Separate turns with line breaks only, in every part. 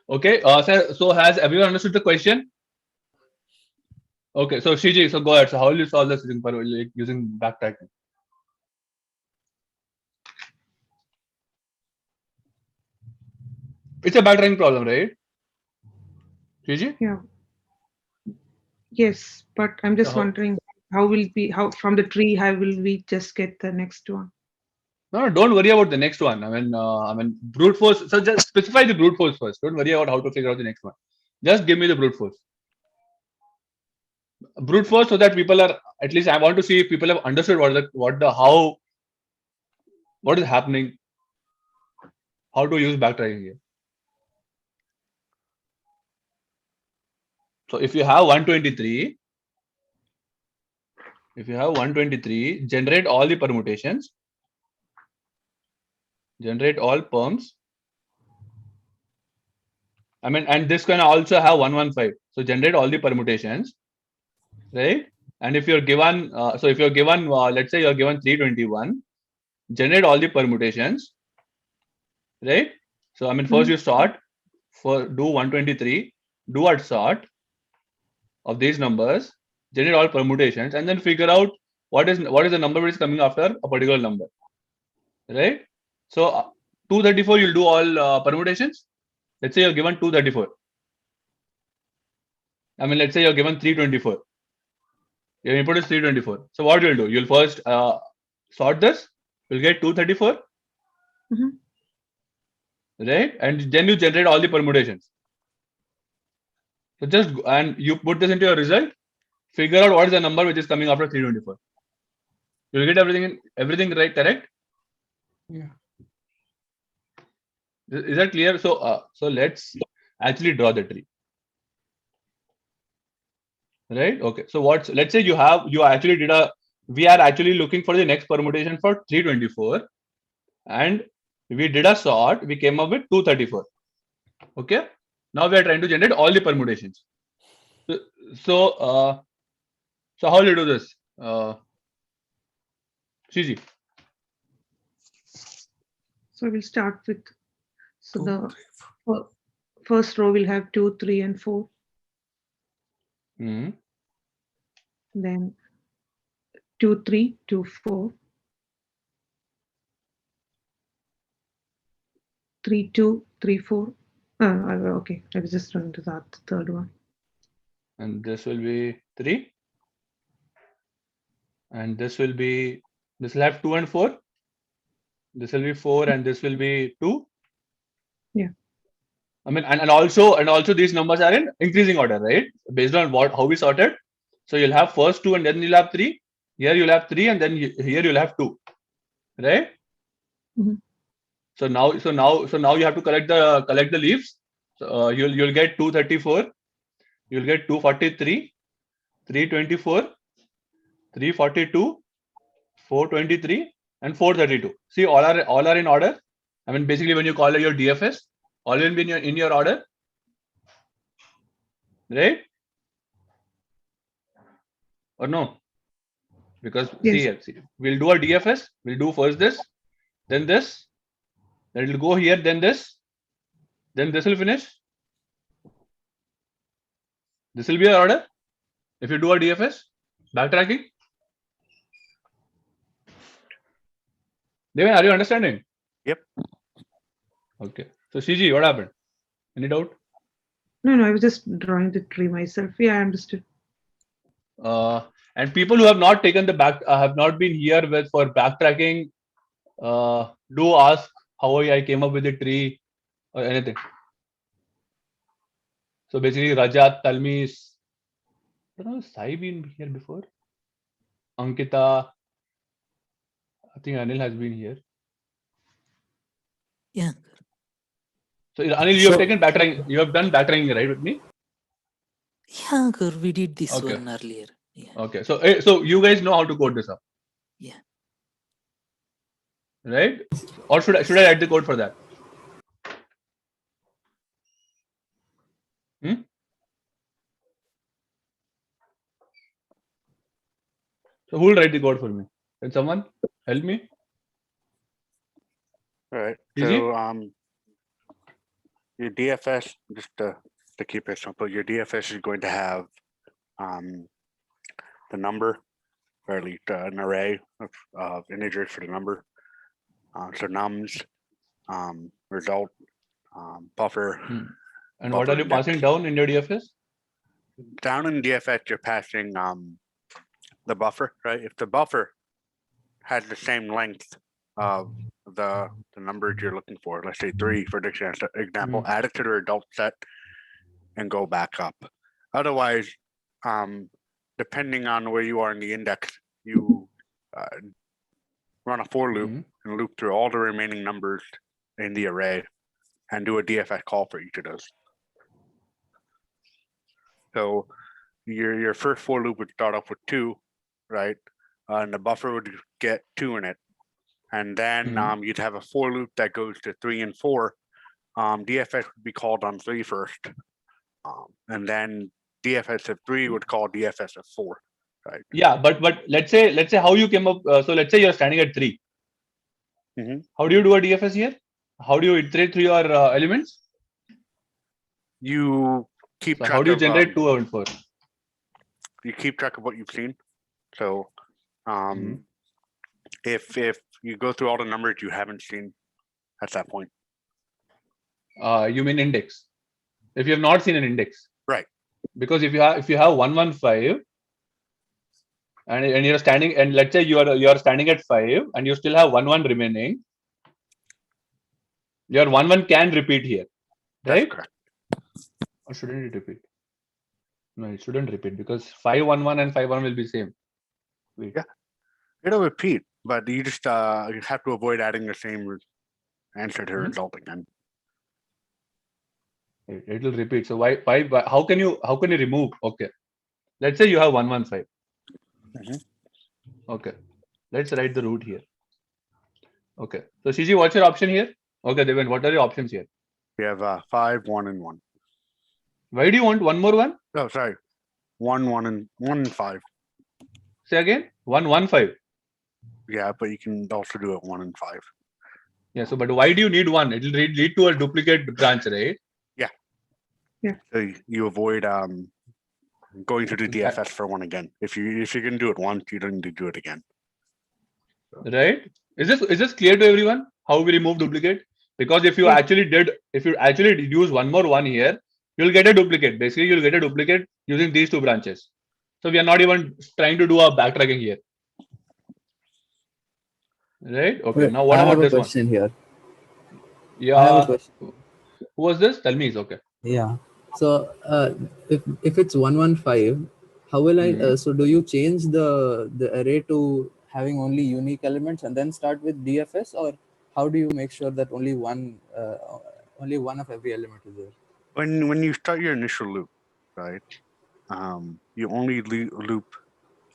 Okay. So has everyone understood the question? Okay. So Shiji, so go ahead. So how will you solve this using backtracking? It's a backtracking problem, right? Shiji?
Yeah. Yes, but I'm
So
just
how?
wondering how from the tree how will we just get the next one?
No, no, don't worry about the next one. I mean, brute force. So just specify the brute force first. Don't worry about how to figure out the next one. Just give me the brute force. Brute force, so that people are at least. I want to see if people have understood what is happening, how to use backtracking here. So if you have 123, generate all the permutations, generate all perms. I mean, and this can also have 115. So generate all the permutations, right? And if you're given, let's say you're given 321, generate all the permutations, right? So I mean, first
Mhm.
you sort for do 123, do a sort of these numbers, generate all permutations, and then figure out what is the number which is coming after a particular number, right? So 234, you'll do all permutations. Let's say you're given 234. I mean, let's say you're given 324. Your input is 324. So what you'll do? You'll first sort this. You'll get 234,
Mhm.
right? And then you generate all the permutations. So and you put this into your result. Figure out what is the number which is coming after 324. You'll get everything right, correct?
Yeah.
Is that clear? So let's actually draw the tree, right? Okay. So let's say you actually we are actually looking for the next permutation for 324, and we did a sort. We came up with 234. Okay. Now we are trying to generate all the permutations. So so, uh, so how will you do this, Shiji?
So we'll start with so
Two,
the
three, four.
fir- first row will have 2, 3, and 4.
Hmm.
Then 2, 3, 2, 4, 3, 2, 3, 4. Okay, I was just trying to that third one.
And this will be 3, and this will have 2 and 4. This will be 4, and this will be 2.
Yeah.
I mean, and also these numbers are in increasing order, right? Based on how we sorted. So you'll have first 2, and then you'll have 3. Here you'll have 3, and then here you'll have 2, right?
Mhm.
So now you have to collect the leaves. So you'll get 234, you'll get 243, 324, 342, 423, and 432. See, all are in order. I mean, basically, when you call your DFS, all will be in your order, right? Or no? Because
Yes.
see, we'll do a DFS. We'll do first this, then it'll go here, then this will finish. This will be your order. If you do a DFS, backtracking. Devan, are you understanding?
Yep.
Okay. So CG, what happened? Any doubt?
No, no, I was just drawing the tree myself. Yeah, I understood.
And people who have not taken the have not been here with for backtracking, do ask how I came up with the tree or anything. So basically, Rajat, Talmis, I don't know, Sai been here before? Ankita, I think Anil has been here.
Yeah.
So Anil, you have
So,
taken backtracking. You have done backtracking, right, with me?
yeah, Ankur, we did this
Okay.
one earlier. Yeah.
Okay. So you guys know how to code this up,
Yeah.
right? Or should I write the code for that? Hmm? So who will write the code for me? Can someone help me?
All right.
Easy?
So your DFS, just to keep it simple, your DFS is going to have the number, or at least an array of integers for the number. So nums, result, buffer.
And what
buffer
are you
index.
passing down in your DFS?
Down in DFS, you're passing the buffer, right? If the buffer has the same length of the numbers you're looking for, let's say 3 for the example, add it to the result set and go back up. Otherwise, depending on where you are in the index, you run a for loop and loop through all the remaining numbers in the array and do a DFS call for each of those. So your first for loop would start off with 2, right? And the buffer would get 2 in it. And then you'd have a for loop that goes to 3 and 4. DFS would be called on 3 first. And then DFS of 3 would call DFS of 4, right?
Yeah, but let's say how you came up. So let's say you're standing at 3. How do you do a DFS here? How do you iterate through your elements?
You keep track
how do you
of,
generate 2 and 4?
You keep track of what you've seen. So if you go through all the numbers you haven't seen at that point.
You mean index? If you have not seen an index,
right?
Because if you have 115 and you're standing, and let's say you are standing at 5 and you still have 11 remaining, your 11 can repeat here, right?
That's correct.
Or shouldn't it repeat? No, it shouldn't repeat because 511 and 51 will be same. Wait.
Yeah, it'll repeat, but you just you have to avoid adding the same answer to the result again.
It will repeat. So why how can you remove? Okay, let's say you have 115. Okay, let's write the root here. Okay, so CG, what's your option here? Okay, Devin, what are your options here?
We have 5, 1, and 1.
Why do you want one more one?
Oh, sorry, 1, 1, and 5.
Say again, 115.
Yeah, but you can also do it 1 and 5.
Yeah, so but why do you need 1? It will lead to a duplicate branch, right?
Yeah.
So you avoid going to the DFS for 1 again. If you can do it once, you don't need to do it again.
Right? Is this clear to everyone? How we remove duplicate? Because if you actually use one more 1 here, you'll get a duplicate. Basically, you'll get a duplicate using these 2 branches. So we are not even trying to do a backtracking here. Right? Okay.
Wait,
now what
I
about
have a
this
question here.
Yeah.
I have a question.
Who was this? Tell me. It's okay.
Yeah. So if it's 115, how will I? So do you change the array to having only unique elements and then start with DFS, or how do you make sure that only one of every element is there?
When you start your initial loop, right? You only loop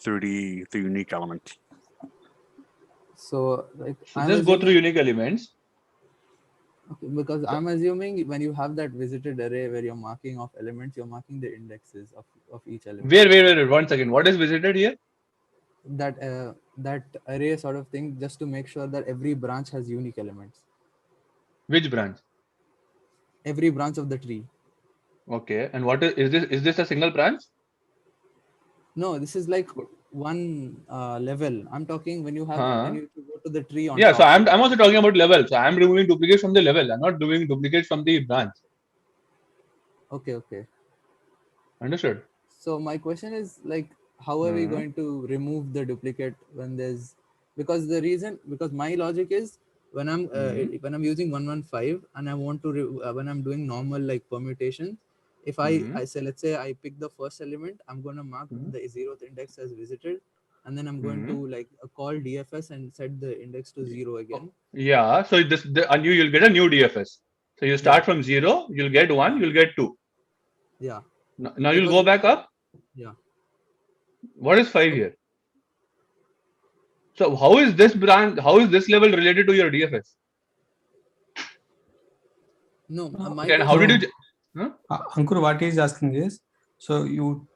through the unique elements.
So like
just go through unique elements.
Okay, because I'm assuming when you have that visited array where you're marking off elements, you're marking the indexes of each element.
Wait, 1 second. What is visited here?
That array sort of thing, just to make sure that every branch has unique elements.
Which branch?
Every branch of the tree.
Okay. And what is this a single branch?
No, this is like one level. I'm talking when you have when you go to the tree on
top. So I'm also talking about level. So I'm removing duplicates from the level. I'm not doing duplicates from the branch.
Okay.
Understood.
So my question is like, how are we going to remove the duplicate when there's because my logic is when I'm using 115 and I want to when I'm doing normal like permutation, if I say, let's say I pick the first element, I'm going to mark the 0th index as visited, and then I'm going to like call DFS and set the index to 0 again.
Yeah. So you'll get a new DFS. So you start from 0, you'll get 1, you'll get 2.
Yeah.
Now you'll go back up.
Yeah.
What is 5 here? So how is this level related to your DFS?
No.
How did you?
Ankur, what he is asking is, so you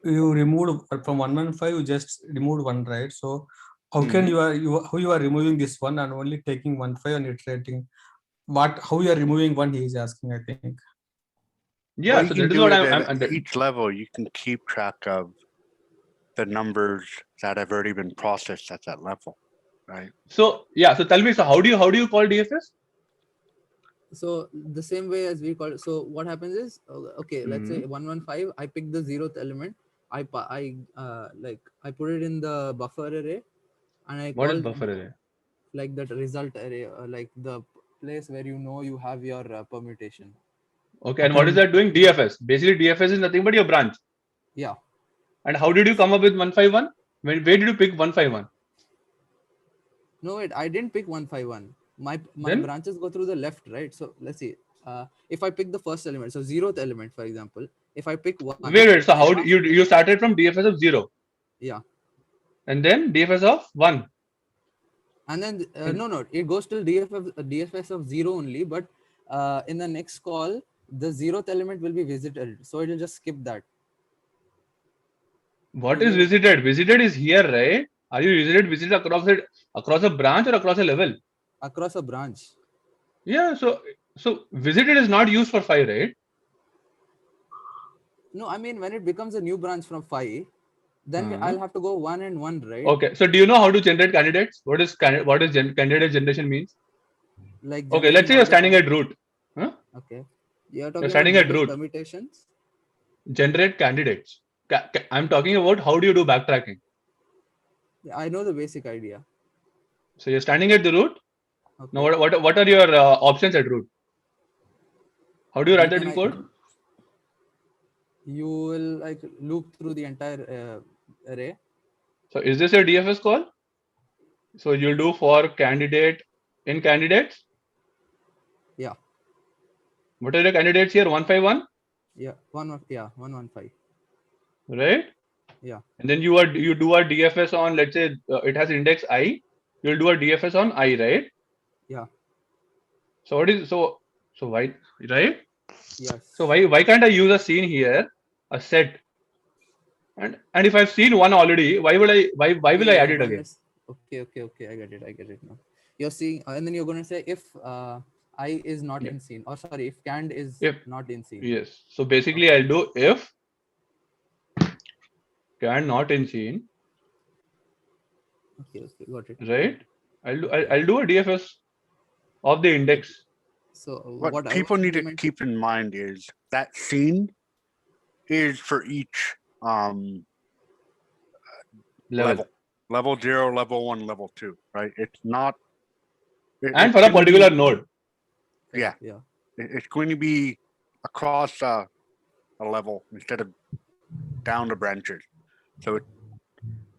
removed from 115, you just removed 1, right? So how can you are removing this 1 and only taking 15 and iterating how you are removing one, he is asking, I think.
Yeah,
Well,
so
you
that
can
is what
do it
I'm
at
under.
each level. You can keep track of the numbers that have already been processed at that level, right?
So yeah, so tell me, so how do you call DFS?
So the same way as we call it. So what happens is, okay, let's say 115. I pick the 0th element. I put it in the buffer array, and I
What is
call
buffer array?
like that result array, like the place where you know you have your permutation.
Okay, and what is that doing? DFS. Basically, DFS is nothing but your branch.
Yeah.
And how did you come up with 151? Where did you pick 151?
No, wait, I didn't pick 151. My
Then?
branches go through the left, right? So let's see. If I pick the first element, so 0th element, for example, if I pick one.
Wait. So how do you started from DFS of 0?
Yeah.
And then DFS of 1.
And then no, it goes till DFS of 0 only, but in the next call, the 0th element will be visited, so it will just skip that.
What is visited? Visited is here, right? Are you visited across a branch or across a level?
Across a branch.
Yeah, so visited is not used for 5, right?
No, I mean when it becomes a new branch from 5, then I'll have to go 1 and 1, right?
Okay, so do you know how to generate candidates? What is candidate generation means?
Like
Okay, let's say you're standing at root. Huh?
Okay. You're talking
standing
about
at root.
permutations?
Generate candidates. I'm talking about how do you do backtracking.
I know the basic idea.
So you're standing at the root.
Okay.
Now what are your options at root? How do you write that in code?
You will like loop through the entire array.
So is this your DFS call? So you'll do for candidate in candidates.
Yeah.
What are the candidates here? 151.
Yeah. 115.
Right.
Yeah.
And then you do a DFS on, let's say it has index I. You'll do a DFS on I, right?
Yeah.
So what is so why, right?
Yes.
So why can't I use a scene here, a set? And if I've seen one already, why will I add it again?
Okay. I get it now. You're seeing, and then you're going to say if I is not in scene, or sorry, if cand is not in scene.
Yes. So basically, I'll do if cand not in scene.
Okay, got it.
Right. I'll do a DFS of the index.
So
what people need to keep in mind is that scene is for each level 0, level 1, level 2, right? It's not
and for a particular node.
Yeah.
It's going to be across a level instead of down the branches, so it's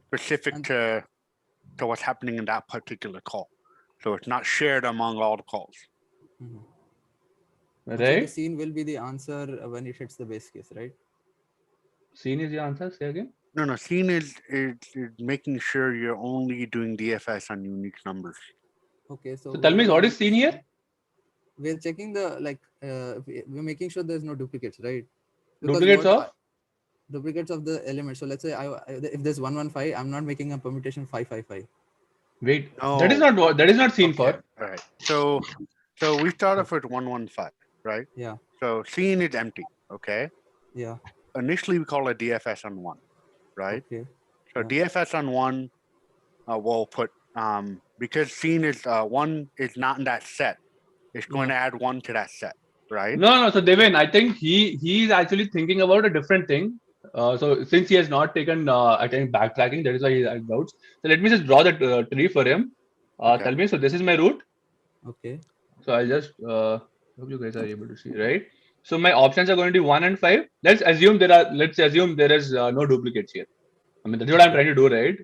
specific to what's happening in that particular call, so it's not shared among all the calls.
Right.
So the scene will be the answer when it hits the base case, right?
Scene is the answer. Say again.
No. Scene is making sure you're only doing DFS on unique numbers.
Okay. So
tell me, what is scene here?
We're checking the we're making sure there's no duplicates, right? Duplicates of the element. So let's say if there's 115, I'm not making a permutation 555.
Wait, that is not scene for.
All right. So we start off with 115, right?
Yeah.
So scene is empty. Okay.
Yeah.
Initially, we call it DFS on 1, right?
Okay.
So DFS on 1, we'll put because scene is 1 is not in that set. It's going to add 1 to that set, right?
No. So Devin, I think he's actually thinking about a different thing. So since he has not taken attending backtracking, that is why he has doubts. So let me just draw that tree for him.
Okay.
Tell me. So this is my root.
Okay.
So I'll just hope you guys are able to see, right? So my options are going to be 1 and 5. Let's assume there is no duplicates here. I mean, that's what I'm trying to do, right?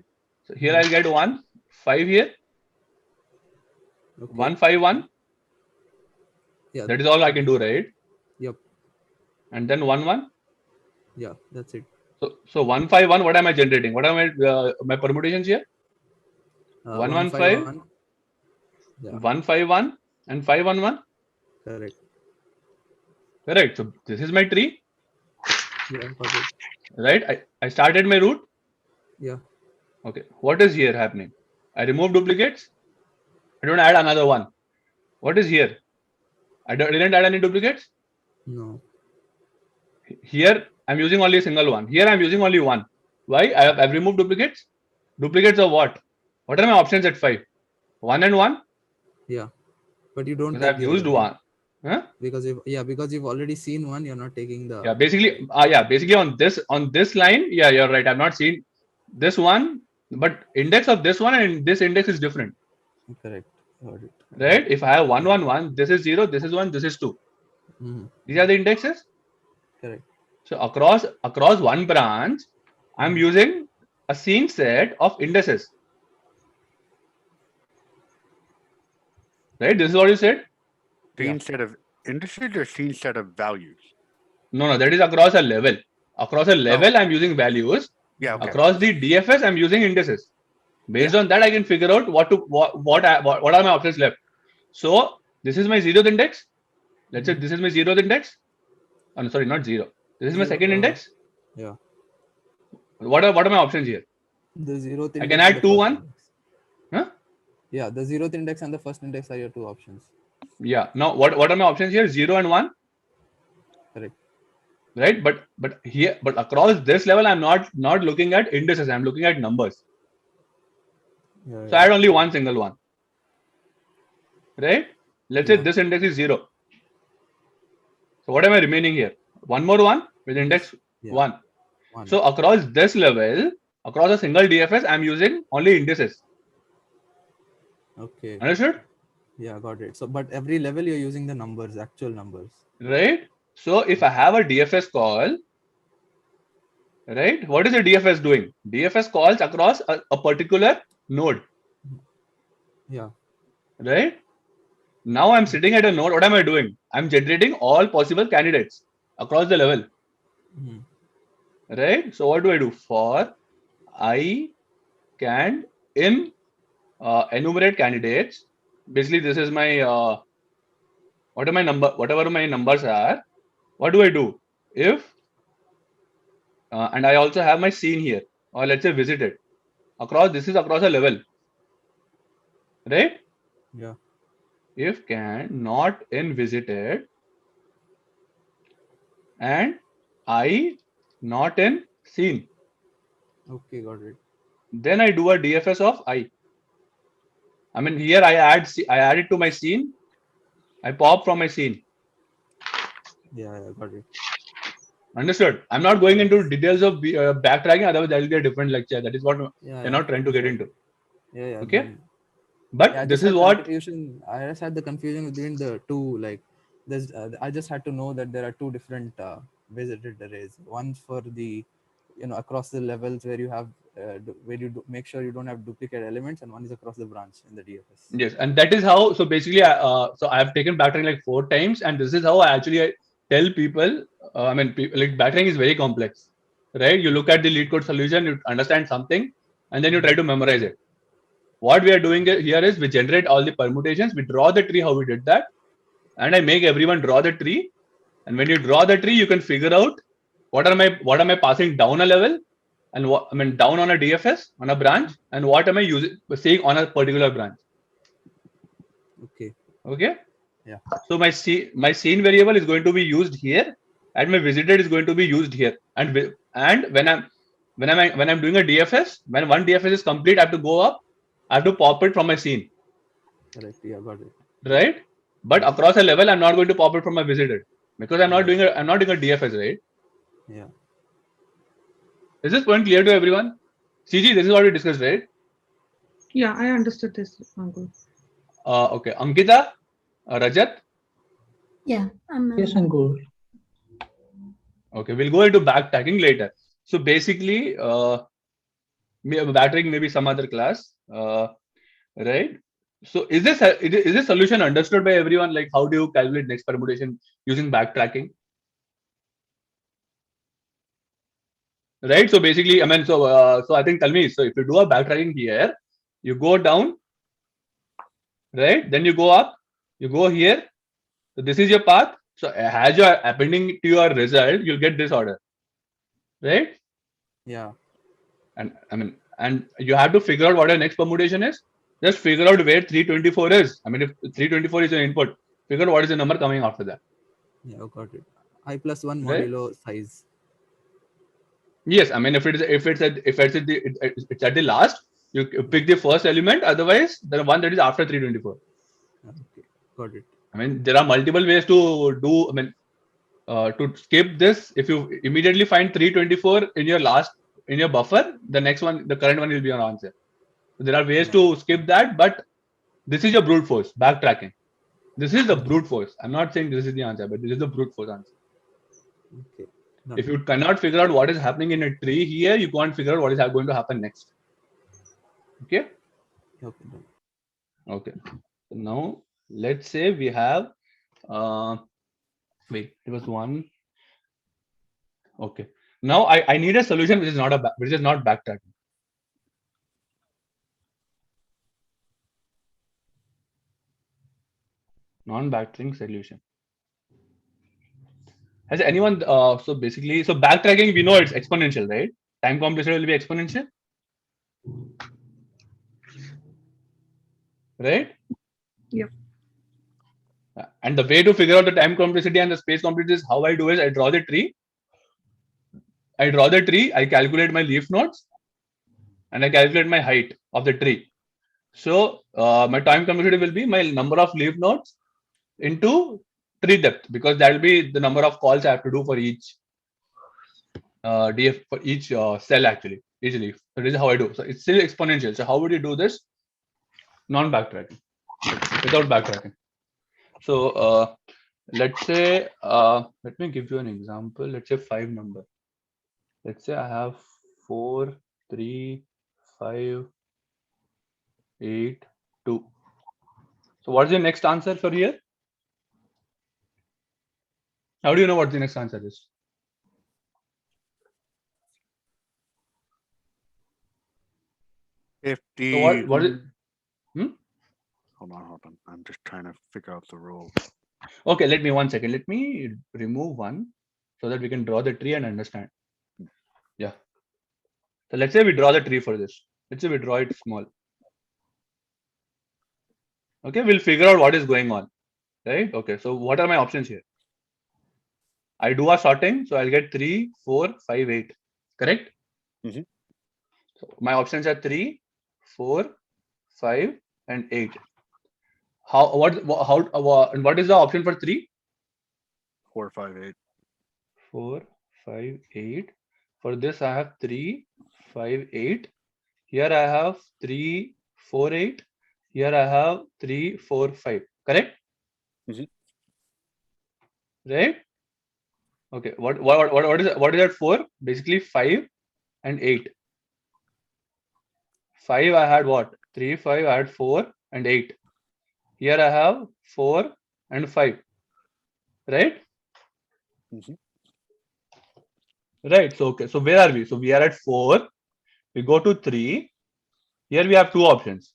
So here I'll get 1, 5 here.
Okay.
1, 5, 1.
Yeah.
That is all I can do, right?
Yep.
And then 1, 1.
Yeah, that's it.
So 1, 5, 1. What am I generating? What are my permutations here? 1, 1, 5.
Yeah.
1, 5, 1 and 5, 1, 1.
Correct.
So this is my tree.
Yeah, perfect.
Right? I started my root.
Yeah.
Okay. What is here happening? I remove duplicates. I don't add another one. What is here? didn't add any duplicates.
No.
Here I'm using only a single one. Here I'm using only one. Why? I've removed duplicates. Duplicates of what? What are my options at 5? 1 and 1?
Yeah. But you don't
Because
take
I've
the
used
other one.
one. Huh?
Because you've already seen one, you're not taking the
Yeah, basically, basically on this line, yeah, you're right. I've not seen this one, but index of this one and this index is different,
correct. Got it.
right? If I have 1, 1, 1, this is 0, this is 1, this is 2.
Mhm.
These are the indexes.
Correct.
So across one branch, I'm using a scene set of indices. Right? This is what you said?
Scene set of indices or scene set of values?
No, that is across a level. Across a level, I'm using values.
Yeah, okay.
Across the DFS, I'm using indices. Based on that, I can figure out what are my options left. So this is my 0th index. Let's say this is my 0th index. Oh, no, sorry, not 0. This is my second index.
Yeah.
What are my options here?
The 0th index.
I can
and
add
the
2,
first
1.
index.
Huh?
Yeah, the 0th index and the first index are your two options.
Yeah. Now what are my options here? 0 and 1.
Correct.
Right? But across this level, I'm not looking at indices. I'm looking at numbers.
Yeah,
So I had only one single one. Right? Let's say this index is 0. So what am I remaining here? One more one with index 1.
One.
So across this level, across a single DFS, I'm using only indices.
Okay.
Understood?
Yeah, got it. So, but every level you're using the numbers, actual numbers.
Right? So if I have a DFS call, right? What is a DFS doing? DFS calls across a particular node.
Yeah.
Right? Now I'm sitting at a node. What am I doing? I'm generating all possible candidates across the level.
Mhm.
Right? So what do I do? For I can enumerate candidates. Basically, this is my whatever my numbers are. What do I do? If and I also have my scene here, or let's say visited. This is across a level. Right?
Yeah.
If can not in visited and I not in scene.
Okay, got it.
Then I do a DFS of I. I mean, here I add it to my scene. I pop from my scene.
Yeah, got it.
Understood? I'm not going into details of backtracking. Otherwise, that will be a different lecture. That is what we're not trying to get into.
Yeah.
Okay.
then-
But
Yeah, I
this
just
is
had
what.
confusion. I just had the confusion between the two. Like, there's. I just had to know that there are two different visited arrays. One for the, across the levels where you have, where you make sure you don't have duplicate elements, and one is across the branch in the DFS.
Yes, and that is how. So basically, so I have taken backtracking like 4 times, and this is how I actually tell people. Like backtracking is very complex, right? You look at the lead code solution, you understand something, and then you try to memorize it. What we are doing here is we generate all the permutations, we draw the tree how we did that, and I make everyone draw the tree. And when you draw the tree, you can figure out what am I passing down a level, and down on a DFS on a branch, and what am I saying on a particular branch. Okay.
Yeah.
So my scene variable is going to be used here, and my visited is going to be used here. And when I'm doing a DFS, when one DFS is complete, I have to go up. I have to pop it from my scene.
Correct. Yeah, got it.
Right. But across a level, I'm not going to pop it from my visited because I'm not doing a DFS, right?
Yeah.
Is this point clear to everyone? CG, this is what we discussed, right?
Yeah, I understood this, Ankur.
Okay. Ankita, Rajat.
Yeah,
Yes, Ankur.
Okay, we'll go into backtracking later. So basically, backtracking maybe some other class, right? So is this solution understood by everyone? Like, how do you calculate next permutation using backtracking? Right. So basically, so I think tell me. So if you do a backtracking here, you go down, right? Then you go up, you go here. So this is your path. So as you're appending to your result, you'll get this order, right?
Yeah.
And you have to figure out what your next permutation is. Just figure out where 324 is. I mean, if 324 is your input, figure out what is the number coming after that.
Yeah, got it. I plus 1
Right?
modulo size.
Yes, I mean if it's at the last, you pick the first element. Otherwise, the one that is after 324.
Okay, got it.
I mean, there are multiple ways to do. I mean, to skip this, if you immediately find 324 in your buffer, the next one, the current one will be your answer. So there are ways to skip that, but this is your brute force backtracking. This is the brute force. I'm not saying this is the answer, but this is the brute force answer.
Okay. Done.
If you cannot figure out what is happening in a tree here, you can't figure out what is going to happen next. Okay.
Okay, done.
Okay. So now let's say we have wait, there was one. Okay. Now I need a solution which is not backtracking. Non-backtracking solution. Has anyone so backtracking, we know it's exponential, right? Time complexity will be exponential. Right?
Yep.
And the way to figure out the time complexity and the space complexity is how I do is I draw the tree, I calculate my leaf nodes, and I calculate my height of the tree. So my time complexity will be my number of leaf nodes into tree depth, because that will be the number of calls I have to do for each DF for each cell, actually, each leaf. So this is how I do. So it's still exponential. So how would you do this? Non-backtracking, without backtracking. So let's say, let me give you an example. Let's say 5 number. Let's say I have 4, 3, 5, 8, 2. So what's the next answer for here? How do you know what the next answer is?
If the
So what is it?
hold on. I'm just trying to figure out the rule.
Okay, let me 1 second. Let me remove one so that we can draw the tree and understand. Yeah. So let's say we draw the tree for this. Let's say we draw it small. Okay, we'll figure out what is going on. Right? Okay, so what are my options here? I do a sorting, so I'll get 3, 4, 5, 8. Correct?
Mhm.
So my options are 3, 4, 5, and 8. What is the option for 3?
4, 5, 8.
4, 5, 8. For this, I have 3, 5, 8. Here I have 3, 4, 8. Here I have 3, 4, 5. Correct?
Mhm.
Right? Okay. What is that for? Basically 5 and 8. 5 I had what? 3, 5, I had 4 and 8. Here I have 4 and 5. Right?
Mhm.
Right. So okay. So where are we? So we are at 4. We go to 3. Here we have 2 options.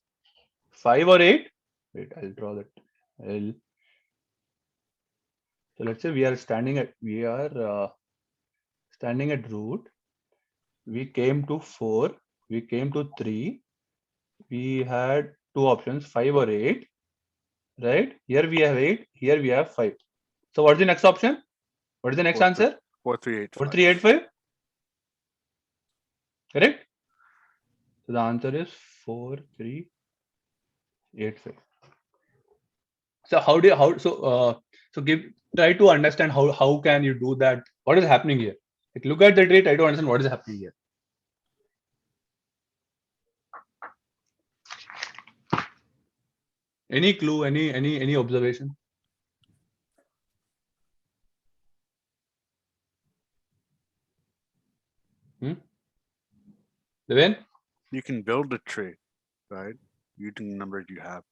5 or 8. Wait, I'll draw that. So let's say we are standing at root. We came to 4. We came to 3. We had 2 options, 5 or 8. Right? Here we have 8. Here we have 5. So what's the next option? What is the next
4,
answer?
4, 3, 8, 5.
4, 3, 8, 5. Correct? So the answer is 4, 3, 8, 5. So try to understand how can you do that? What is happening here? Like, look at the tree, try to understand what is happening here. Any clue, any observation? Devin?
You can build a tree, right? Using the numbers you have.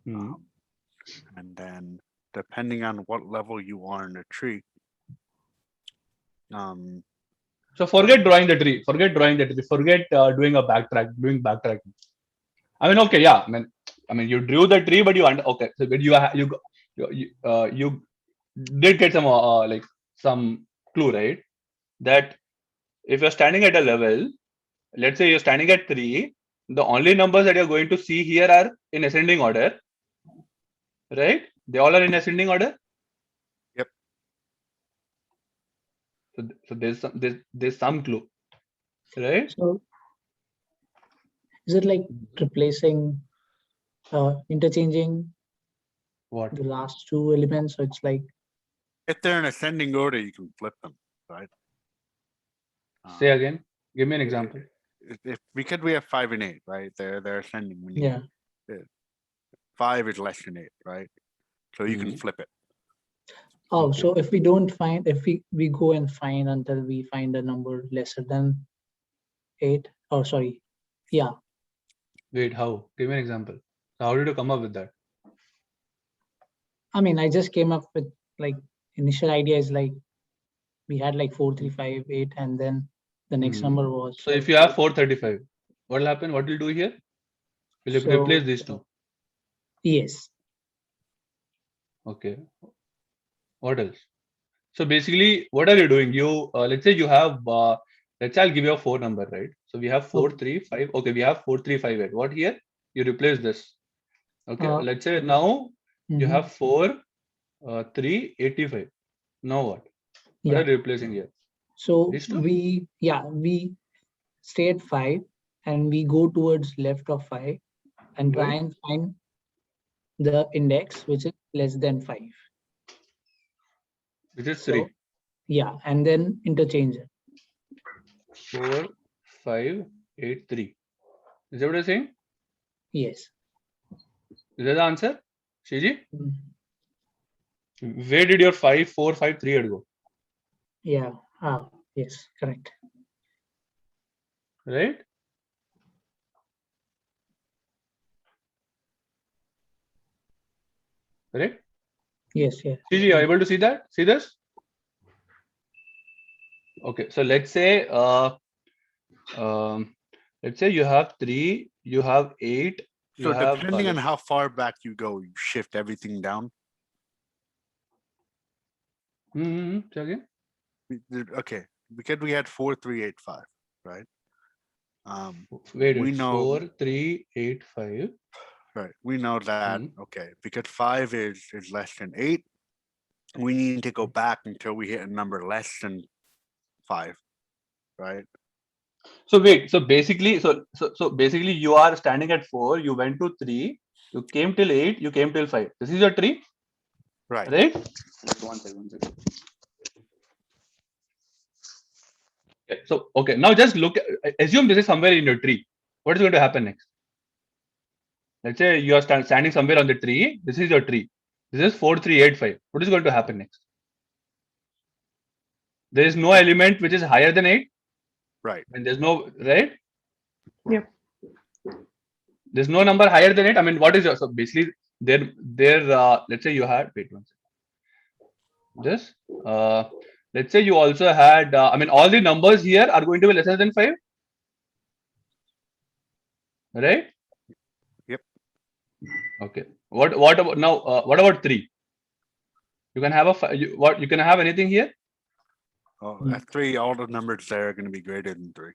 Hmm.
And then depending on what level you are in the tree,
So forget drawing the tree. Forget doing backtracking. I mean, okay, yeah. I mean, you drew the tree, but okay. So but you did get some like some clue, right? That if you're standing at a level, let's say you're standing at 3, the only numbers that you're going to see here are in ascending order, right? They all are in ascending order.
Yep.
So there's some clue, right?
So is it like replacing, interchanging
What?
the last two elements? So it's like,
If they're in ascending order, you can flip them, right?
Say
Um,
again. Give me an example.
if because we have 5 and 8, right? They're ascending. We need
yeah.
5 is less than 8, right? So you can
Mhm.
flip it.
Oh,
Okay.
so if we don't find, if we go and find until we find a number lesser than 8, oh, sorry. Yeah.
Wait, how? Give me an example. So how did you come up with that?
I mean, I just came up with like initial idea is like we had like 4, 3, 5, 8, and then the next
Mhm.
number was.
So if you have 435, what will happen? What will do here? Will you
So-
replace these two?
Yes.
Okay. What else? So basically, what are you doing? You let's say you have let's say I'll give you a 4 number, right? So we have 4, 3, 5. Okay, we have 4, 3, 5, 8. What here? You replace this. Okay, let's say now you
Mhm.
have 4, 3, 85. Now what? What
Yeah.
are you replacing here?
So
These two?
we stay at 5 and we go towards left of 5 and try
Right.
and find the index which is less than 5.
Which is
So
3.
yeah, and then interchange it.
4, 5, 8, 3. Is that what you're saying?
Yes.
Is that the answer? Shiji?
Mm.
Where did your 5, 4, 5, 3 go?
Yeah. Yes, correct.
Right? Correct?
Yes, yes.
Shiji, are you able to see that? See this? Okay, so let's say you have 3, you have 8, you
So
have
depending on how far back you go, you shift everything down.
say again?
Okay, because we had 4, 3, 8, 5, right?
Wait,
we
it's
know
4, 3, 8, 5.
right. We know that okay, because 5 is less than 8. We need to go back until we hit a number less than 5, right?
So wait, so basically you are standing at 4, you went to 3, you came till 8, you came till 5. This is your tree,
Right.
right? One second. Okay, so okay, now just look assume this is somewhere in your tree. What is going to happen next? Let's say you are standing somewhere on the tree. This is your tree. This is 4, 3, 8, 5. What is going to happen next? There is no element which is higher than 8.
Right.
And there's no, right?
Yep.
There's no number higher than 8. I mean, what is your, so basically there, let's say you had, wait one second. This, let's say you also had, I mean, all the numbers here are going to be lesser than 5. Right?
Yep.
Okay. What about now? What about 3? You can have you can have anything here?
Oh, at 3, all the numbers there are going to be greater than 3.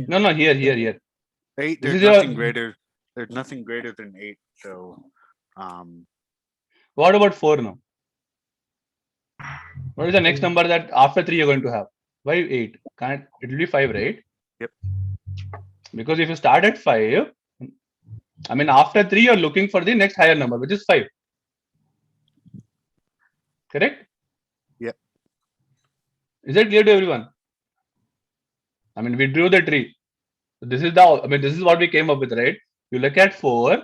No, here.
8,
This
there's
is your-
nothing greater. There's nothing greater than 8. So,
What about 4 now? What is the next number that after 3 you're going to have? Why 8? Can't it will be 5, right?
Yep.
Because if you start at 5, I mean after 3 you're looking for the next higher number, which is 5. Correct?
Yep.
Is that clear to everyone? I mean, we drew the tree. This is this is what we came up with, right? You look at 4,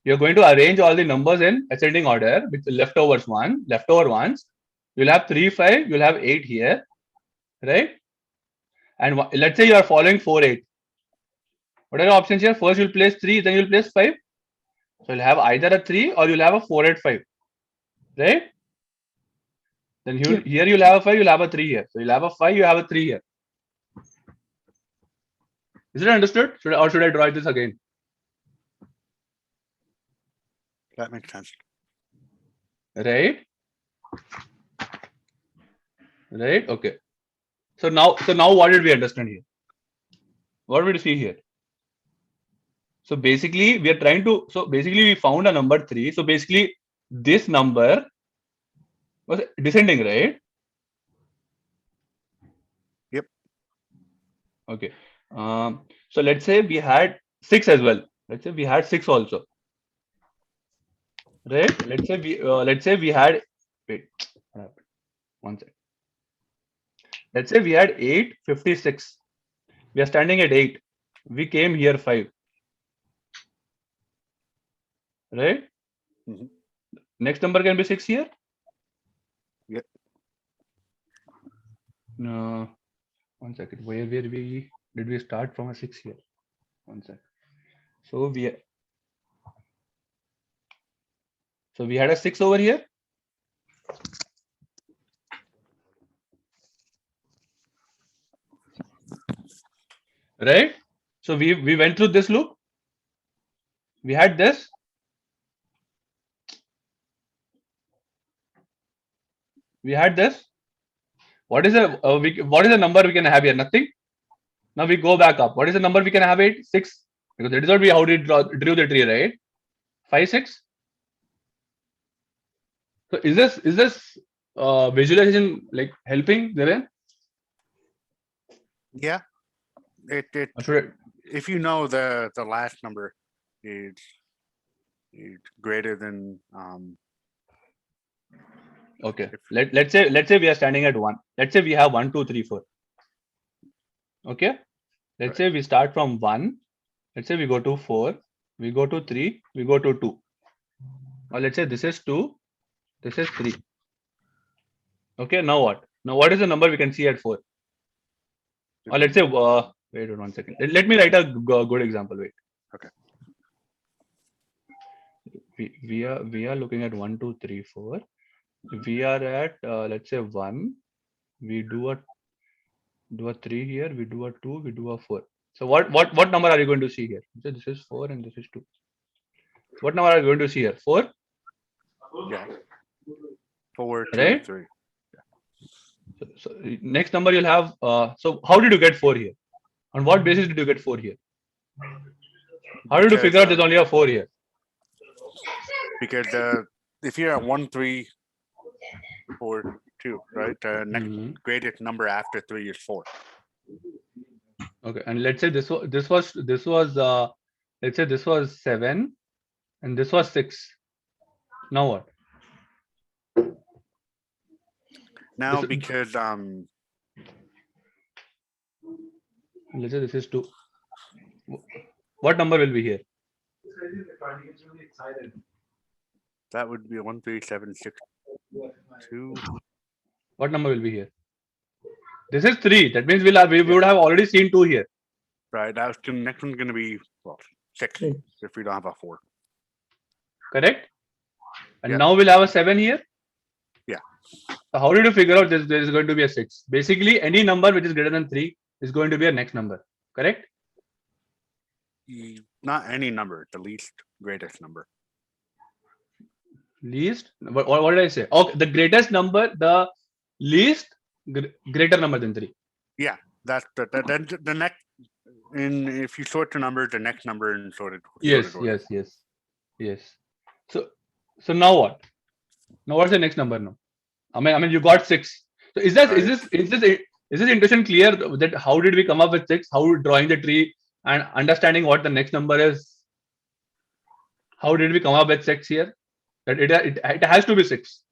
you're going to arrange all the numbers in ascending order with the leftover ones. You'll have 3, 5, you'll have 8 here, right? And let's say you are following 4, 8. What are the options here? First you'll place 3, then you'll place 5. So you'll have either a 3 or you'll have a 4, 8, 5, right? Then here you'll have a 5, you'll have a 3 here. So you'll have a 5, you have a 3 here. Is it understood? Should I draw this again?
that makes sense.
Right? Right? Okay. So now what did we understand here? What did we see here? So basically we are trying to, we found a number 3. So basically this number was descending, right?
Yep.
Okay. So let's say we had 6 as well. Let's say we had 6 also, right? Let's say we had, wait, what happened? One second. Let's say we had 8, 56. We are standing at 8. We came here 5. Right?
Mhm.
Next number can be 6 here?
Yep.
No. One second. Where did we start from a 6 here? One second. So we had a 6 over here. Right? So we went through this loop. We had this. We had this. What is the number we can have here? Nothing. Now we go back up. What is the number we can have it? 6. Because that is what how we drew the tree, right? 5, 6. So is this visualization like helping, Dhiren?
Yeah. It
Or should it-
if you know the last number is greater than
Okay. Let's say we are standing at 1. Let's say we have 1, 2, 3, 4. Okay. Let's say we start from 1. Let's say we go to 4. We go to 3. We go to 2. Or let's say this is 2. This is 3. Okay. Now what? Now what is the number we can see at 4? Or let's say wait 1 second. Let me write a good example. Wait.
Okay.
We are looking at 1, 2, 3, 4. We are at let's say 1. We do a 3 here. We do a 2. We do a 4. So what number are you going to see here? So this is 4 and this is 2. What number are you going to see here? 4.
yeah 4, 2,
Right?
3.
So next number you'll have. So how did you get 4 here? On what basis did you get 4 here? How did you
Because,
figure out there's only a 4 here?
Because if you're at 1, 3, 4, 2, right? The next
Mhm.
greatest number after 3 is 4.
Okay, and let's say this was let's say this was 7 and this was 6. Now what?
Now
This-
because
Let's say this is 2. What number will be here?
that would be 1, 3, 7, 6, 2.
What number will be here? This is 3. That means we would have already seen 2 here.
Right. Next one's gonna be 6
Three.
if we don't have a 4.
Correct? And
Yeah.
now we'll have a 7 here.
Yeah.
So how did you figure out there is going to be a 6? Basically, any number which is greater than 3 is going to be a next number. Correct?
Not any number, the least greatest number.
Least. What did I say? Okay, the greatest number, the least greater number than 3.
That's the next. And if you sort the number, the next number in sorted.
Yes. So now what? Now what's the next number now? I mean you got 6. So is this intuition clear that how did we come up with 6? How drawing the tree and understanding what the next number is? How did we come up with 6 here? That it has to be 6.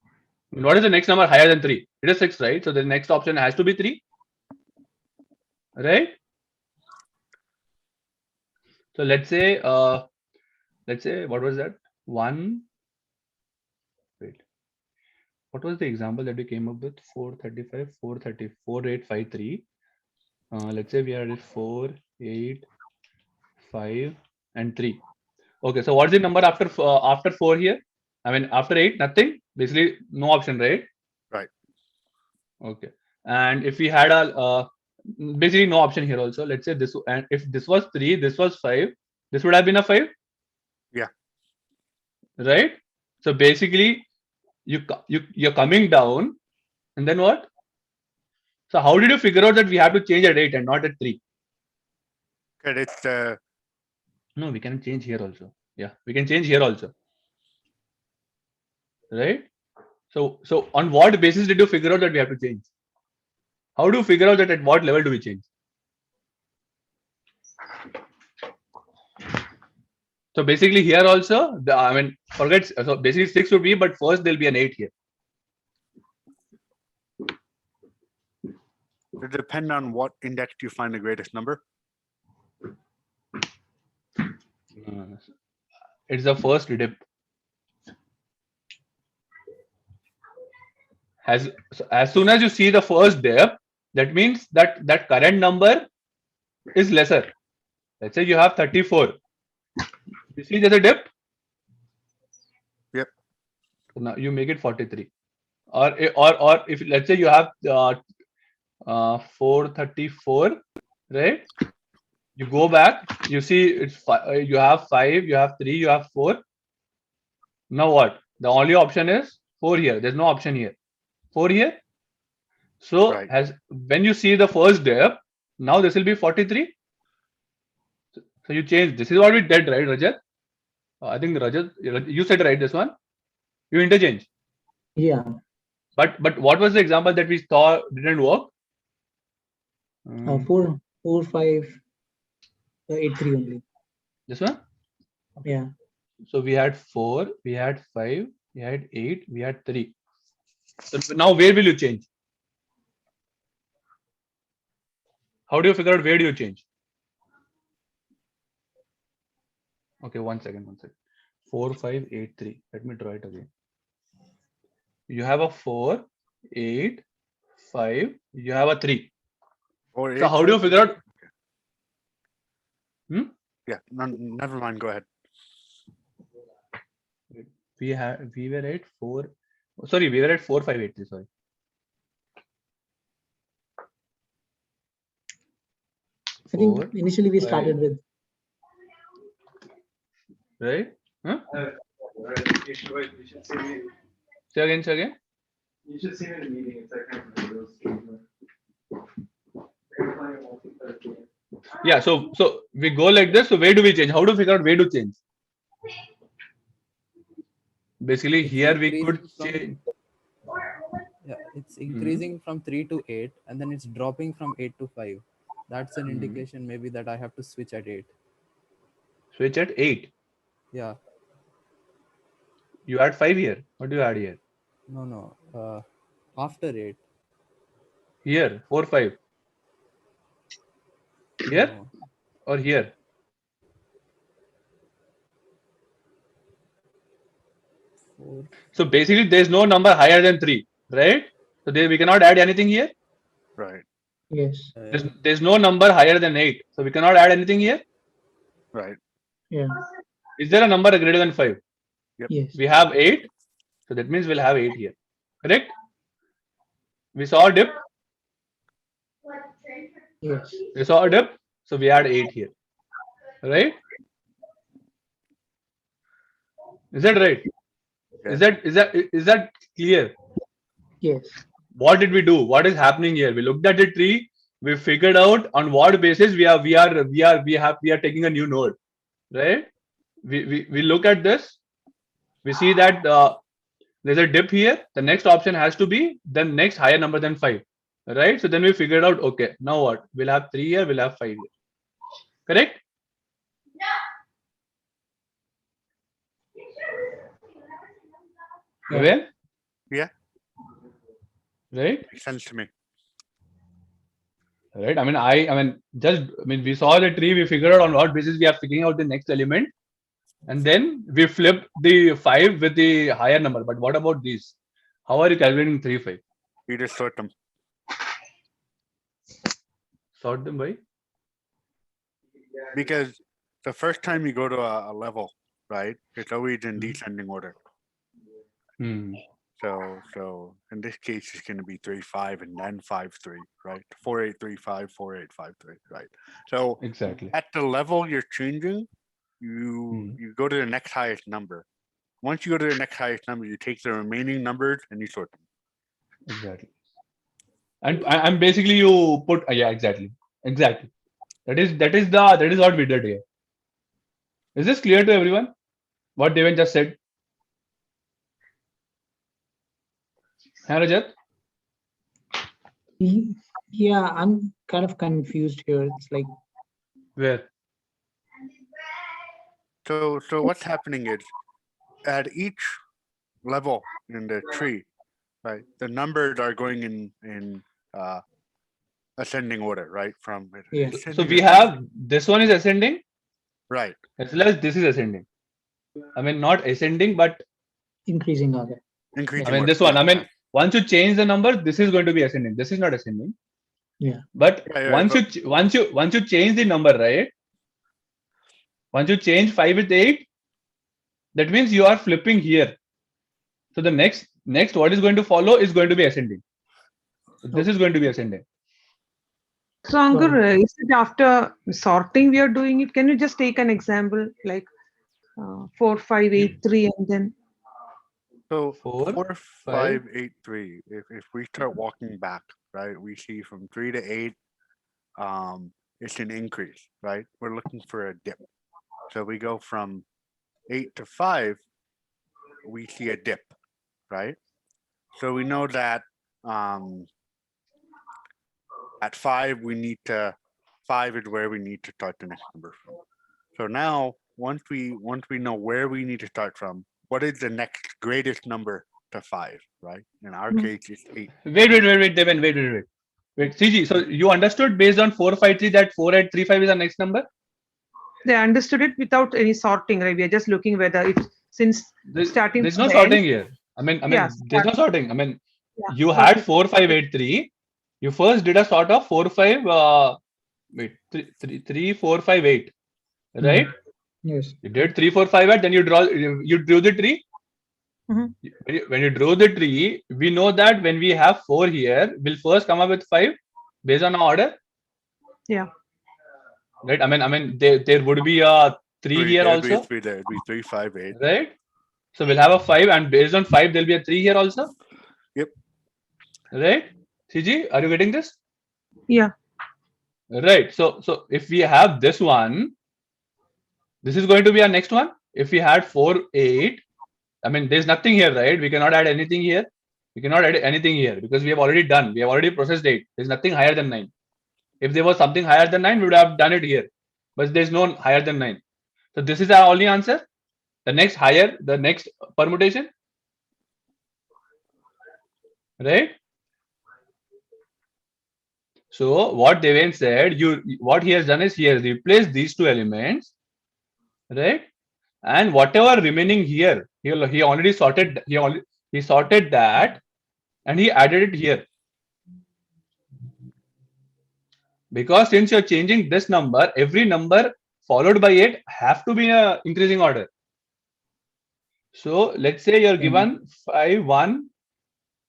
I mean, what is the next number higher than 3? It is 6, right? So the next option has to be 3. Right? So let's say what was that? 1. Wait. What was the example that we came up with? 435, 430, 4853. Let's say we are at 4, 8, 5, and 3. Okay, so what's the number after 4 here? I mean after 8, nothing. Basically, no option, right?
Right.
Okay. And if we had a basically no option here also. Let's say this, and if this was 3, this was 5, this would have been a 5.
Yeah.
Right. So basically, you're coming down, and then what? So how did you figure out that we have to change at 8 and not at 3?
Good. It's
No, we can change here also. Yeah, we can change here also. right? So on what basis did you figure out that we have to change? How do you figure out that at what level do we change? So basically here also, forget, so basically 6 would be, but first there'll be an 8 here.
It depends on what index you find the greatest number.
It's the first dip. As soon as you see the first dip, that means that current number is lesser. Let's say you have 34. You see there's a dip?
Yep.
So now you make it 43. Or if let's say you have 434, right? You go back, you see it's you have 5, you have 3, you have 4. Now what? The only option is 4 here. There's no option here. 4 here. So
Right.
when you see the first dip, now this will be 43. So you change. This is what we did, right, Rajat? I think Rajat, you said right this one. You interchange.
Yeah.
But what was the example that we saw didn't work?
4, 5, 8, 3 only.
This one?
Yeah.
So we had 4, we had 5, we had 8, we had 3. So now where will you change? How do you figure out where do you change? Okay, one second. 4, 5, 8, 3. Let me draw it again. You have a 4, 8, 5, you have a 3.
Or
So how do you figure out?
Yeah, never mind. Go ahead.
We were at 4. Sorry, we were at 4, 5, 8, 3. Sorry.
I think
4,
initially we
5.
started with.
Right? Huh?
You should see me.
Say again.
You should see me in the meeting. It's like kind of
Yeah, so we go like this. So where do we change? How do we figure out where to change? Basically,
It's
here we could
increasing from-
change.
Yeah, it's increasing from 3 to 8, and then it's dropping from 8 to 5. That's an indication maybe that I have to switch at 8.
Switch at 8.
Yeah.
You add 5 here. What do you add here?
No. After 8.
Here, 4, 5. Here
No.
or here?
Four.
So basically, there's no number higher than 3, right? So there we cannot add anything here.
Right.
Yes.
There's no number higher than 8. So we cannot add anything here.
Right.
Yeah.
Is there a number greater than 5?
Yes.
We have 8. So that means we'll have 8 here. Correct? We saw a dip.
Yes.
We saw a dip. So we add 8 here. Right? Is that right? Is that clear?
Yes.
What did we do? What is happening here? We looked at the tree. We figured out on what basis we are taking a new node, right? We look at this. We see that there's a dip here. The next option has to be the next higher number than 5, right? So then we figured out, okay, now what? We'll have 3 here. We'll have 5 here. Correct? Well,
Yeah.
right?
Makes sense to me.
Right. We saw the tree, we figured out on what basis we are figuring out the next element. And then we flipped the 5 with the higher number. But what about these? How are you calculating 3, 5?
You just sort them.
Sort them by?
Because the first time you go to a level, right, it's always in descending order. So in this case, it's going to be 3, 5, and then 5, 3, right? 4, 8, 3, 5, 4, 8, 5, 3, right? So
Exactly.
at the level you're changing, you go to the next highest number. Once you go to the next highest number, you take the remaining numbers and you sort them.
Exactly. And basically you put yeah, exactly. That is what we did here. Is this clear to everyone? What Devan just said? Huh, Rajat?
Yeah, I'm kind of confused here. It's like,
Where?
So what's happening is at each level in the tree, right? The numbers are going in ascending order, right? From
Yeah.
So
ascending
we
to-
have this one is ascending
right.
as well as this is ascending. I mean, not ascending, but
increasing order.
Increasing
I mean,
order,
this one.
yeah,
I mean, once you change the number, this is going to be ascending. This is not ascending.
Yeah.
But
Right,
once
but-
you change the number, right? Once you change 5 with 8, that means you are flipping here. So the next what is going to follow is going to be ascending. So this is going to be ascending.
So Ankur, is it after sorting we are doing it? Can you just take an example like 4, 5, 8, 3 and then
So
4,
4, 5, 8, 3. If we start walking back, right, we see from 3 to 8, it's an increase, right? We're looking for a dip. So we go from 8 to 5, we see a dip, right? So we know that at 5 5 is where we need to start the next number from. So now once we know where we need to start from, what is the next greatest number to 5, right? In our case, it's 8.
Wait, Devin, wait. CG, so you understood based on 4, 5, 3 that 4, 8, 3, 5 is our next number?
they understood it without any sorting, right? We are just looking whether it since starting
There's
from
no
the
sorting
end.
here. I mean,
Yeah,
there's no sorting. I mean,
Yeah,
you
got
had
it.
4, 5, 8, 3. You first did a sort of 4, 5, 3, 4, 5, 8, right?
Yes.
You did 3, 4, 5, 8. Then you drew the tree.
Mhm.
When you drew the tree, we know that when we have 4 here, we'll first come up with 5 based on our order.
Yeah.
Right? I mean, there would be a 3 here
There'd be
also,
3 there. It'd be 3, 5, 8.
right? So we'll have a 5, and based on 5, there'll be a 3 here also.
Yep.
Right? CG, are you getting this?
Yeah.
Right. So if we have this one, this is going to be our next one. If we had 4, 8, I mean, there's nothing here, right? We cannot add anything here. We cannot add anything here because we have already done. We have already processed 8. There's nothing higher than 9. If there was something higher than 9, we would have done it here. But there's no higher than 9. So this is our only answer. The next higher, the next permutation. Right? So what Deven said, what he has done is he has replaced these two elements, right? And whatever remaining here, he already sorted. He sorted that, and he added it here. Because since you're changing this number, every number followed by it have to be in a increasing order. So let's say you're given 5, 1,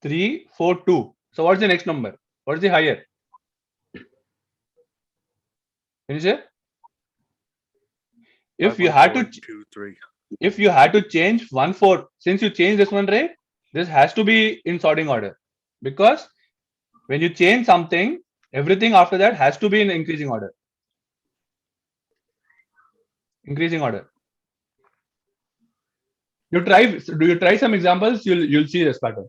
3, 4, 2. So what's the next number? What's the higher? Can you say? If
5,
you
1,
had
4,
to
2, 3.
if you had to change 1, 4, since you change this one, right? This has to be in sorting order, because when you change something, everything after that has to be in increasing order. Increasing order. Do you try some examples? You'll see this pattern.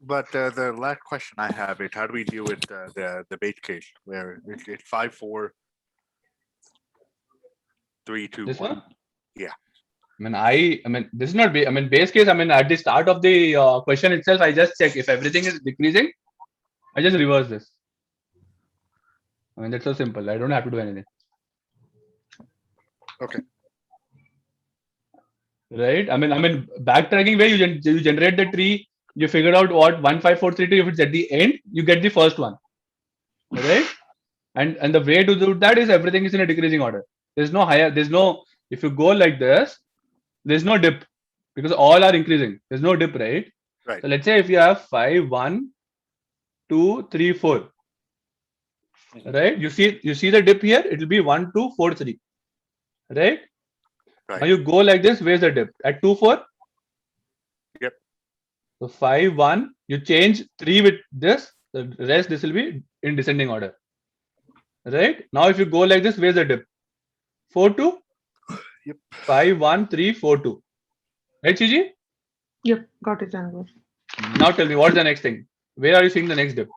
But the last question I have is, how do we deal with the base case where it's 5, 4, 3, 2,
This
1?
one?
Yeah.
I mean, this is not. Base case. I mean, at the start of the question itself, I just check if everything is decreasing. I just reverse this. I mean, that's so simple. I don't have to do anything.
Okay.
Right? I mean, backtracking where you generate the tree, you figure out what 1, 5, 4, 3, 2. If it's at the end, you get the first one. Right? And the way to do that is everything is in a decreasing order. There's no higher. There's no. If you go like this, there's no dip because all are increasing. There's no dip, right?
Right.
So let's say if you have 5, 1, 2, 3, 4. Right? You see the dip here. It will be 1, 2, 4, 3. Right?
Right.
Now you go like this. Where's the dip? At 2, 4.
Yep.
So 5, 1. You change 3 with this. The rest this will be in descending order. Right? Now if you go like this, where's the dip? 4, 2.
Yep.
5, 1, 3, 4, 2. Right, Chiji?
Yep, got it, Ankur.
Now tell me, what's the next thing? Where are you seeing the next dip?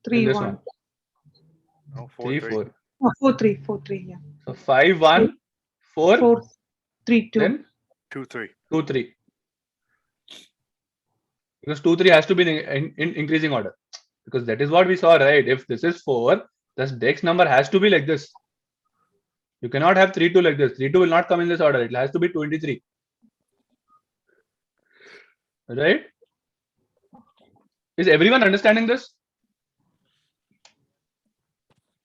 In
3
this
1.
one.
No,
3
4-3.
4.
Oh, 4 3 4 3. Yeah.
So 5 1 4.
4 3 2.
Then
2-3.
2 3. Because 2 3 has to be in increasing order. Because that is what we saw, right? If this is 4, this next number has to be like this. You cannot have 3 2 like this. 3 2 will not come in this order. It has to be 23. Right? Is everyone understanding this?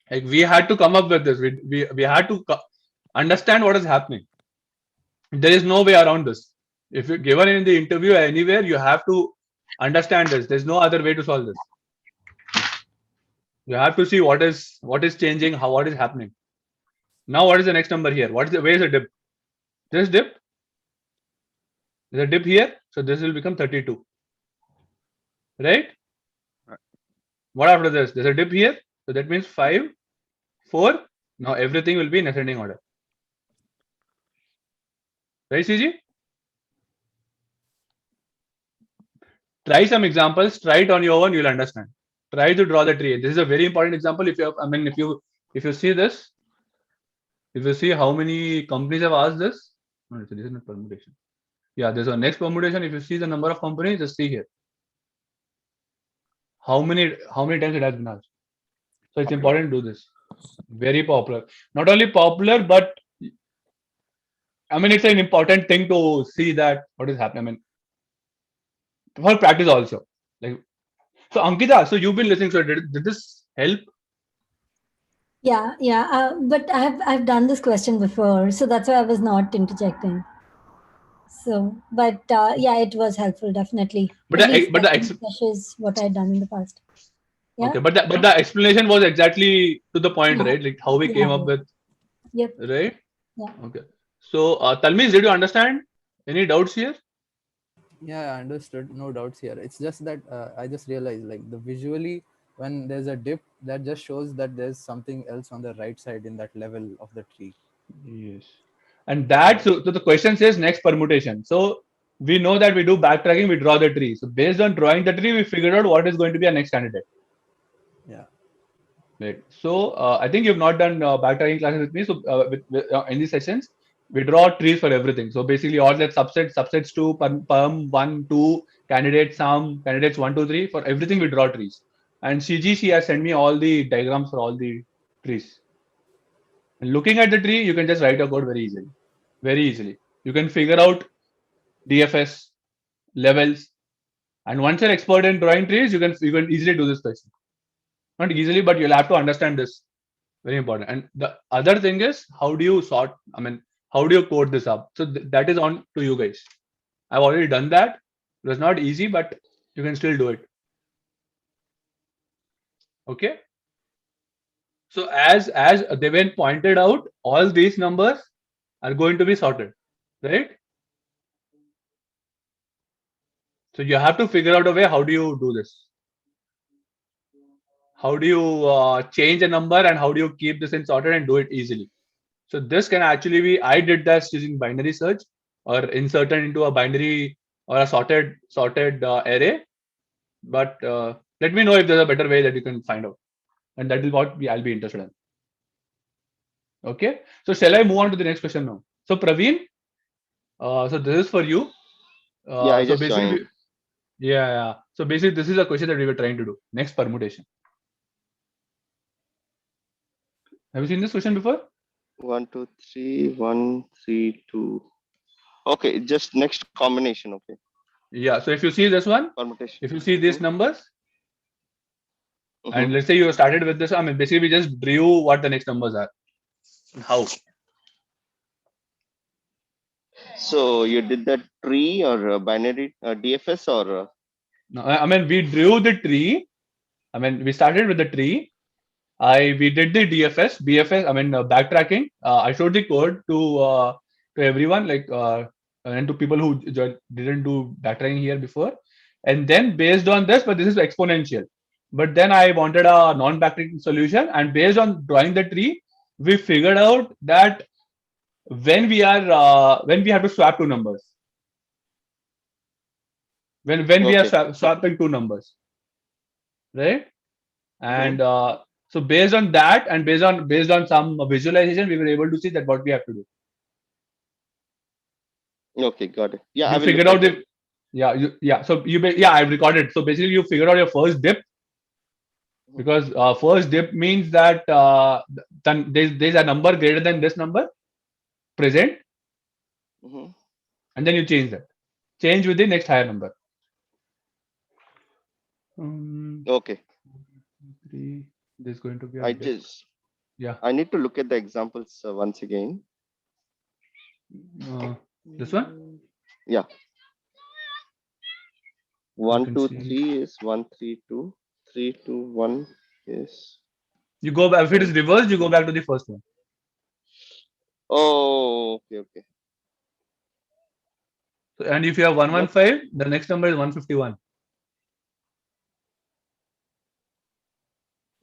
Like we had to come up with this. We had to understand what is happening. There is no way around this. If you're given in the interview anywhere, you have to understand this. There's no other way to solve this. You have to see what is changing, what is happening. Now, what is the next number here? Where is the dip? This dip. There's a dip here, so this will become 32. Right? What after this? There's a dip here, so that means 5, 4. Now everything will be in ascending order. Right, CG? Try some examples. Try it on your own. You'll understand. Try to draw the tree. This is a very important example. If you see this, if you see how many companies have asked this, no, this is not permutation. Yeah, there's a next permutation. If you see the number of companies, just see here. How many times it has been asked. So it's important to do this. Very popular. Not only popular, but it's an important thing to see that what is happening. For practice also. Like, so Ankita, so you've been listening. So did this help?
Yeah. But I've done this question before, so that's why I was not interjecting. So, but yeah, it was helpful, definitely.
But
This is what I'd done in the past. Yeah.
Okay, but the explanation was exactly to the point, right? Like how we came up with.
Yep.
Right.
Yeah.
Okay. So Talmiz, did you understand? Any doubts here?
Yeah, I understood. No doubts here. It's just that I just realized, like, the visually, when there's a dip, that just shows that there's something else on the right side in that level of the tree.
Yes. And that, so the question says next permutation. So we know that we do backtracking, we draw the tree. So based on drawing the tree, we figured out what is going to be our next candidate.
Yeah.
Right. So I think you've not done backtracking classes with me. So in these sessions, we draw trees for everything. So basically all that subsets 2, perm 1, 2, candidates 1, 2, 3. For everything we draw trees. And she has sent me all the diagrams for all the trees. And looking at the tree, you can just write a code very easily. Very easily. You can figure out DFS levels. And once you're expert in drawing trees, you can easily do this question. Not easily, but you'll have to understand this. Very important. And the other thing is, how do you sort? How do you code this up? So that is on to you guys. I've already done that. It was not easy, but you can still do it. Okay. So as Deven pointed out, all these numbers are going to be sorted, right? So you have to figure out a way. How do you do this? How do you change a number and how do you keep this in sorted and do it easily? So this can actually be, I did this using binary search or inserted into a binary or a sorted array. But let me know if there's a better way that you can find out. And that is what I'll be interested in. Okay. So shall I move on to the next question now? So Praveen, so this is for you.
Yeah, I
so
just
basically,
joined.
yeah. So basically, this is a question that we were trying to do. Next permutation. Have you seen this question before?
1, 2, 3, 1, 3, 2. Okay, just next combination. Okay.
Yeah. So if you see this one,
Permutation.
if you see these numbers,
Mhm.
and let's say you started with this, basically we just drew what the next numbers are. How?
So you did that tree or binary DFS or?
No, we drew the tree. We started with the tree. We did the DFS, BFS. Backtracking. I showed the code to everyone, and to people who didn't do backtracking here before. And then based on this, but this is exponential. But then I wanted a non-backtracking solution, and based on drawing the tree, we figured out that when we have to swap two numbers. when we are
Okay.
swapping two numbers, right? And so based on that and based on some visualization, we were able to see that what we have to do.
Okay, got it. Yeah, I
You
will
figured
look
out
at
the So I've recorded. So basically, you figured out your first dip, because first dip means that then there's a number greater than this number present,
Mhm.
and then you change with the next higher number.
Okay.
3. This is going to be a
I
dip.
just
Yeah.
I need to look at the examples once again.
This one.
Yeah. 1,
can
2,
see.
3 is 1, 3, 2. 3, 2, 1 is.
You go back. If it is reversed, you go back to the first one.
Oh, okay.
So, and if you have 115, the next number is 151.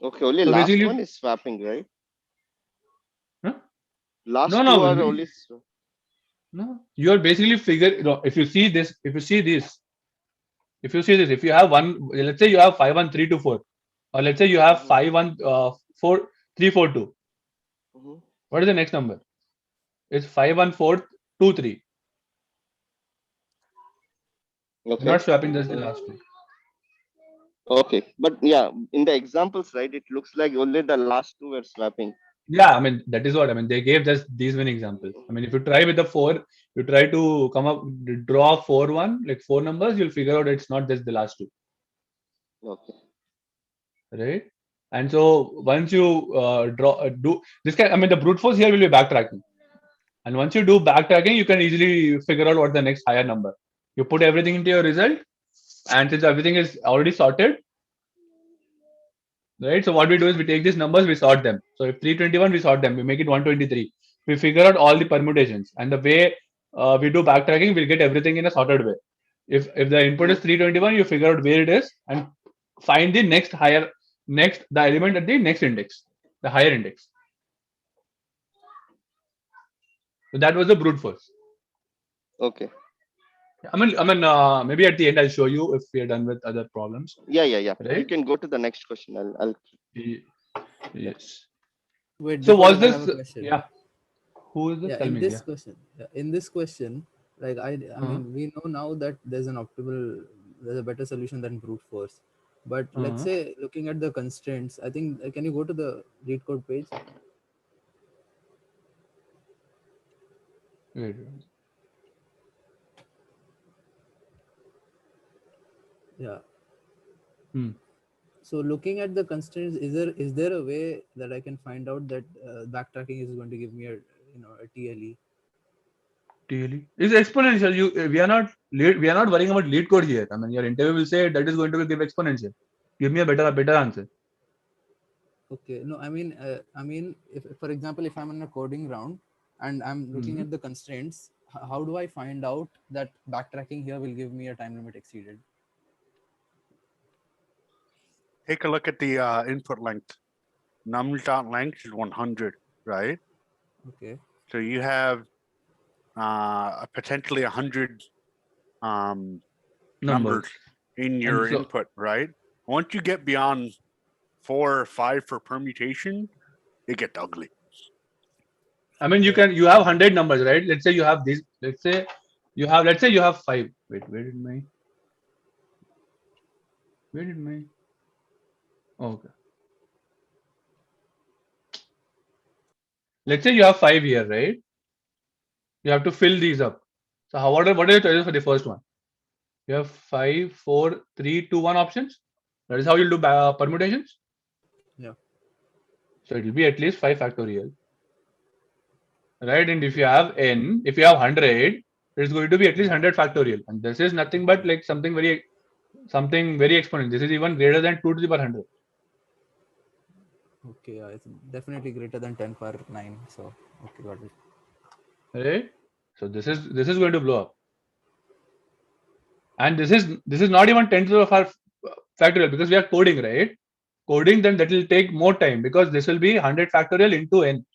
Okay, only
So
last
basically-
one is swapping, right?
Huh?
Last
No,
two are
we-
only.
No, you are basically if you see this, if you see this, if you have let's say you have 5 1 3 2 4, or let's say you have 5 1 4 3 4 2.
Mhm.
What is the next number? It's 5 1 4 2 3.
Okay.
You're not swapping just the last two.
Okay, but yeah, in the examples, right, it looks like only the last two were swapping.
Yeah, I mean that is what I mean. They gave just these many examples. I mean, if you try with the 4, you try to draw 4 1 like 4 numbers, you'll figure out it's not just the last two,
Okay.
right? And so once you do this kind, I mean the brute force here will be backtracking, and once you do backtracking, you can easily figure out what the next higher number. You put everything into your result, and since everything is already sorted, right? So what we do is we take these numbers, we sort them. So if 321, we sort them, we make it 123. We figure out all the permutations, and the way we do backtracking, we'll get everything in a sorted way. If the input is 321, you figure out where it is and find the the element at the next index, the higher index. So that was the brute force.
Okay.
I mean, maybe at the end I'll show you if we are done with other problems.
Yeah.
Right?
You can go to the next question. I'll.
Yes.
Wait,
So
before
was
that, I have a
this?
question.
Yeah. Who is this?
Yeah,
Tell
in
me.
this question, in this question, like I
Uh-huh.
mean, we know now that there's a better solution than brute force. But let's
Uh-huh.
say looking at the constraints, I think can you go to the read code page?
Wait.
Yeah.
Hmm.
So looking at the constraints, is there a way that I can find out that backtracking is going to give me a TLE?
TLE is exponential. We are not worrying about lead code here. I mean, your interview will say that is going to give exponential. Give me a better answer.
Okay, no, I mean, if for example, if I'm in a coding round and I'm looking at the constraints, how do I find out that backtracking here will give me a time limit exceeded?
Take a look at the input length. Num.length is 100, right?
Okay.
So you have potentially 100 numbers in your input, right? Once you get beyond 4 or 5 for permutation, it gets ugly.
I mean, you have 100 numbers, right? Let's say you have these. Let's say you have 5. Wait, where did my? Oh, okay. Let's say you have 5 here, right? You have to fill these up. So what are your choices for the first one? You have 5, 4, 3, 2, 1 options. That is how you'll do permutations.
Yeah.
So it will be at least 5 factorial. Right? And if you have 100, it's going to be at least 100 factorial. And this is nothing but like something very exponential. This is even greater than 2 to the power 100.
Okay, it's definitely greater than 10 power 9. So, okay, got it.
Right? So this is going to blow up. And this is not even 10 to the power factorial because we are coding, right? Coding, then that will take more time because this will be 100 factorial into n.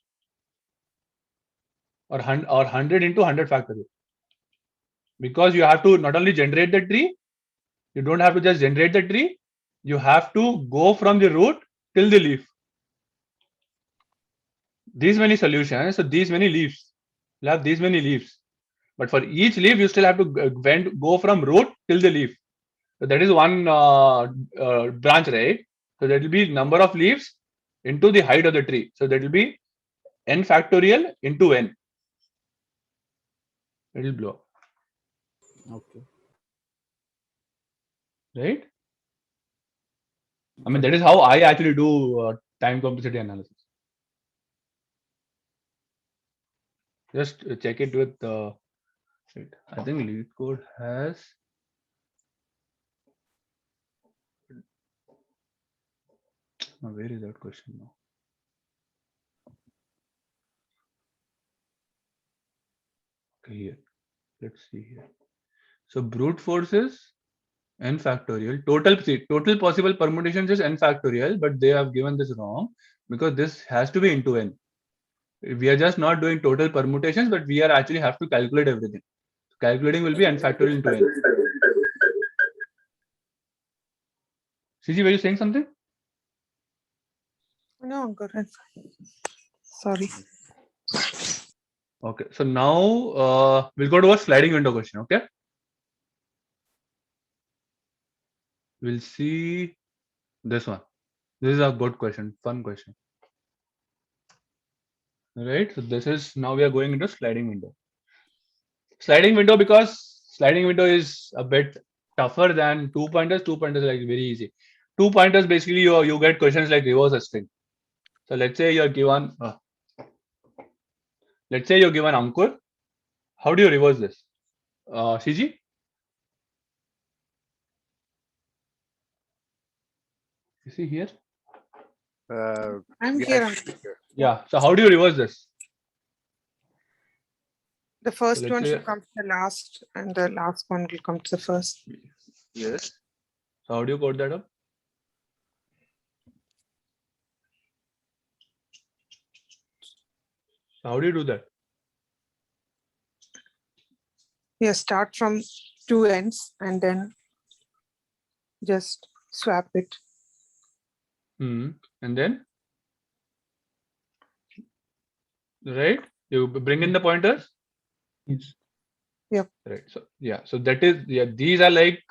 Or 100 into 100 factorial. Because you have to not only generate the tree, You don't have to just generate the tree. You have to go from the root till the leaf. These many solutions, so these many leaves. You have these many leaves. But for each leaf, you still have to go from root till the leaf. So that is one branch, right? So that will be number of leaves into the height of the tree. So that will be n factorial into n. It will blow up,
Okay.
right? I mean, that is how I actually do time complexity analysis. Just check it with wait, I think lead code has. Now, where is that question now? Okay, here. Let's see here. So brute force is n factorial. Total possible permutations is n factorial, but they have given this wrong because this has to be into n. We are just not doing total permutations, but we are actually have to calculate everything. Calculating will be n factorial into n. CG, were you saying something?
No, Ankur. Sorry.
Okay, so now we'll go to a sliding window question. Okay, we'll see this one. This is a good question, fun question. Right, so this is now we are going into sliding window. Sliding window, because sliding window is a bit tougher than 2 pointers. 2 pointers are like very easy. 2 pointers basically you get questions like reverse a string. So let's say you're given Ankur. How do you reverse this? CG? You see here?
I'm
Yeah,
here.
I see here.
Yeah. So how do you reverse this?
The first
let's
one
say-
should come to the last, and the last one will come to the first.
Yes. So how do you code that up? So how do you do that?
Yeah, start from two ends and then just swap it.
And then, right? You bring in the pointers.
Yes.
Right. So yeah. So that is These are like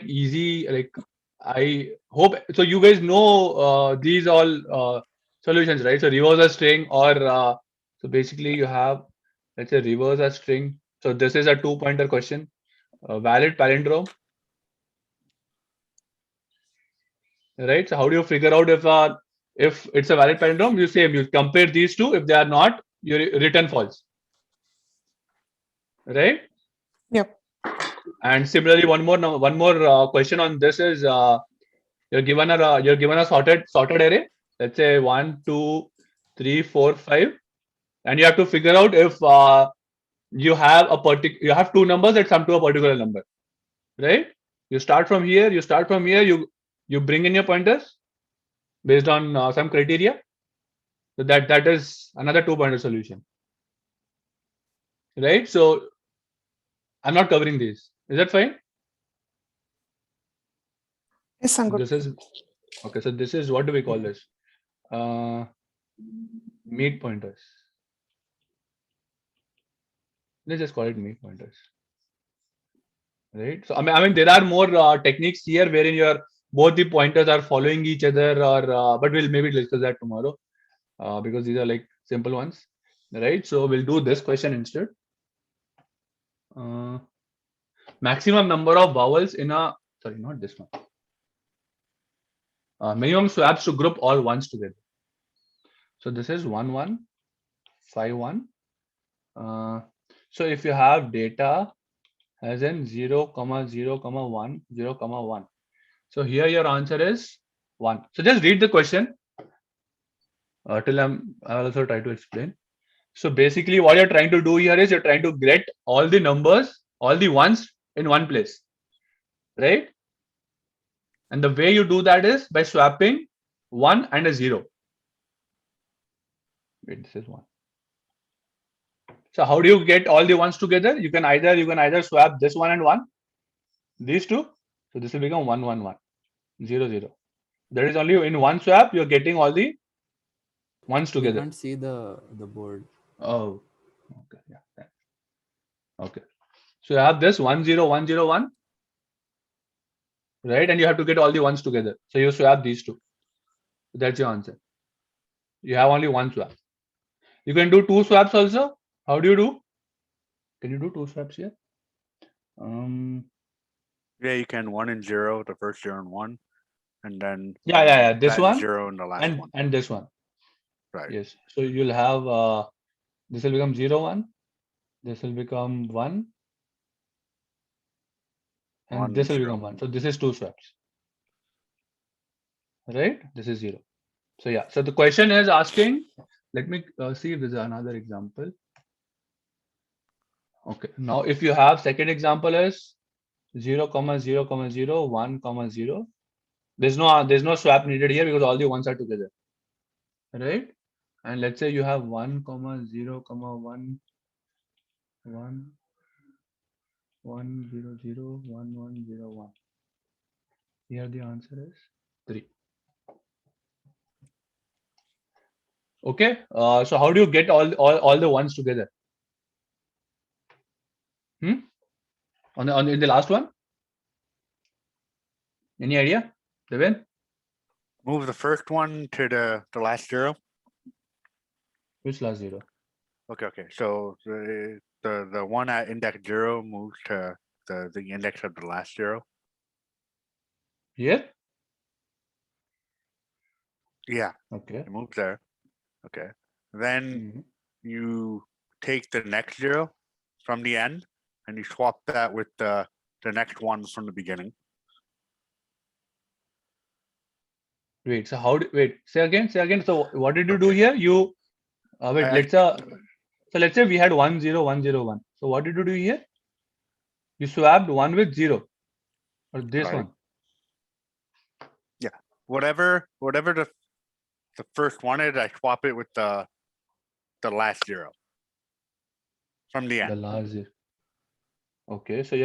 easy. Like I hope so. You guys know these all solutions, right? So reverse a string, or so basically you have, let's say, reverse a string. So this is a 2-pointer question. Valid palindrome. Right. So how do you figure out if it's a valid palindrome? You compare these two. If they are not, you return false. Right.
Yep.
And similarly, one more question on this is you're given a sorted array. Let's say 1, 2, 3, 4, 5, and you have to figure out if you have two numbers that sum to a particular number. Right. You start from here. You bring in your pointers based on some criteria. So that is another 2-pointer solution. Right. So I'm not covering these. Is that fine?
Yes, Ankur.
This is okay. So this is, what do we call this? Meat pointers. Let's just call it meat pointers. Right. So I mean there are more techniques here wherein both the pointers are following each other, or but we'll maybe discuss that tomorrow because these are like simple ones. Right. So we'll do this question instead. Maximum number of vowels in a, sorry, not this one. Minimum swaps to group all ones together. So this is 1, 1, 5, 1. So if you have data as in 0, 0, 1, 0, 1. So here your answer is 1. So just read the question till I'll also try to explain. So basically what you're trying to do here is you're trying to get all the numbers, all the ones in one place, right? And the way you do that is by swapping 1 and a 0. Wait, this is 1. So how do you get all the ones together? You can either swap this 1 and 1. these two. So this will become 1, 1, 1, 0, 0. That is only in one swap you're getting all the ones
We
together.
can't see the board.
Oh, okay, yeah. Thanks. Okay, so you have this 1, 0, 1, 0, 1, right? And you have to get all the ones together. So you swap these two. That's your answer. You have only one swap. You can do two swaps also. How do you do? Can you do two swaps here?
Yeah, you can 1 and 0, the first 0 and 1, and then
Yeah. This
that
one
0 and the last one.
and this one.
Right.
Yes. So you'll have this will become 0, 1. This will become 1. And
1,
this will
0.
become 1. So this is two swaps. Right? This is 0. So yeah. So the question is asking, let me see if there's another example. Okay. Now if you have second example is 0, 0, 0, 1, 0. There's no swap needed here because all the ones are together. Right? And let's say you have 1, 0, 1, 1, 1, 0, 0, 1, 1, 0, 1. Here the answer is 3. Okay. So how do you get all the ones together? In the last one? Any idea, Devin?
Move the first one to the last 0.
Which last 0?
Okay. So the one at index 0 moves to the index of the last 0.
Here?
Yeah,
Okay.
it moves there. Okay. Then you take the next 0 from the end and you swap that with the next one from the beginning.
Wait. So say again. So what did you do here? You wait. Let's say we had 1, 0, 1, 0, 1. So what did you do here? You swapped 1 with 0 or this
Right.
one.
Yeah. Whatever the first one is, I swap it with the last 0 from the
The
end.
last 0. Okay. So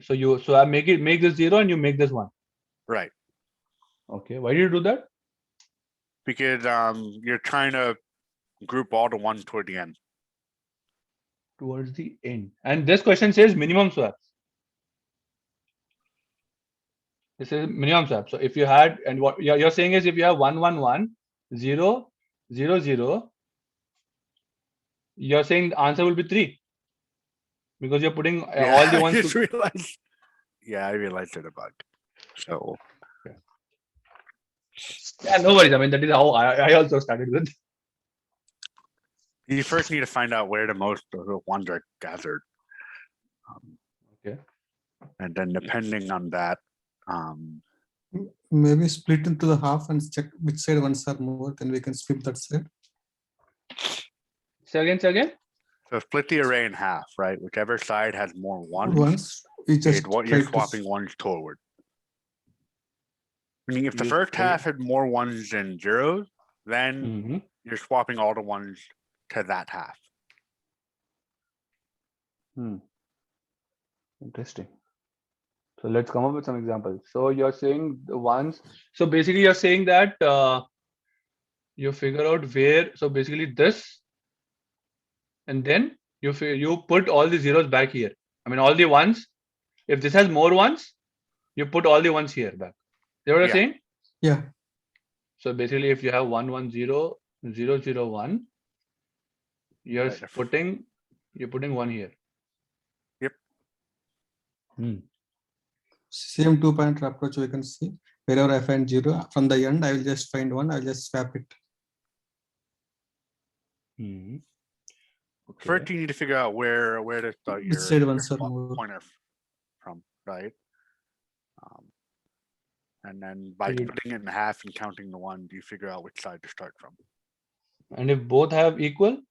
So you swap make this 0 and you make this 1.
Right.
Okay. Why did you do that?
Because you're trying to group all the ones toward the end.
Towards the end. And this question says minimum swaps. This is minimum swap. So if you had, and what you're saying is if you have 1, 1, 1, 0, 0, 0, you're saying the answer will be 3. Because you're putting all the ones
I just
to.
realized. Yeah, I realized it a bug. So
Yeah, no worries. I mean, that is how I also started with.
you first need to find out where the most of the ones are gathered.
Okay.
And then depending on that,
Maybe split into the half and check which side ones are more, then we can flip that side.
Say again.
so split the array in half, right? Whichever side has more ones,
Once we just
is what
try
you're
to
swapping ones toward. Meaning if the
You-
first
oh, yeah.
half had more ones than zeros, then you're swapping all the ones to that half.
Interesting. So let's come up with some examples. So you're saying the ones. So basically, you're saying that you figure out where. So basically, this, and then you put all the zeros back here. I mean, all the ones. If this has more ones, you put all the ones here back. You know what I'm
Yeah.
saying?
Yeah.
So basically, if you have 1, 1, 0, 0, 0, 1, you're
Right.
putting 1 here.
Yep.
Same two-pointer approach we can see. Wherever I find 0 from the end, I will just find 1. I will just swap it.
Okay.
First, you need to figure out where to start
Which
your
side ones are
swap
more.
pointer from, right? And then by
So you-
splitting it in half and counting the ones, you figure out which side to start from.
And if both have equal,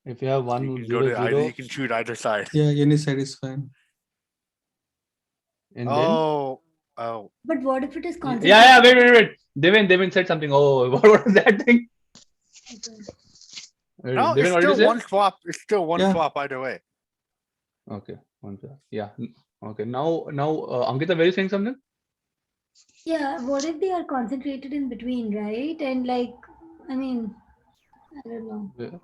if you have 1,
You can go
0,
to either.
0,
You can choose either side.
Yeah, any side is fine.
and then.
Oh.
But what if it is constant?
Yeah. Wait. Devin said something. Oh, what was that thing? Wait,
No,
Devin,
it's
what did you
still
say?
one swap. It's still one
Yeah.
swap either way.
Okay. 1 swap. Yeah. Okay. Now, Ankita, were you saying something?
Yeah, what if they are concentrated in between, right? And like, I mean, I don't know.
Yeah.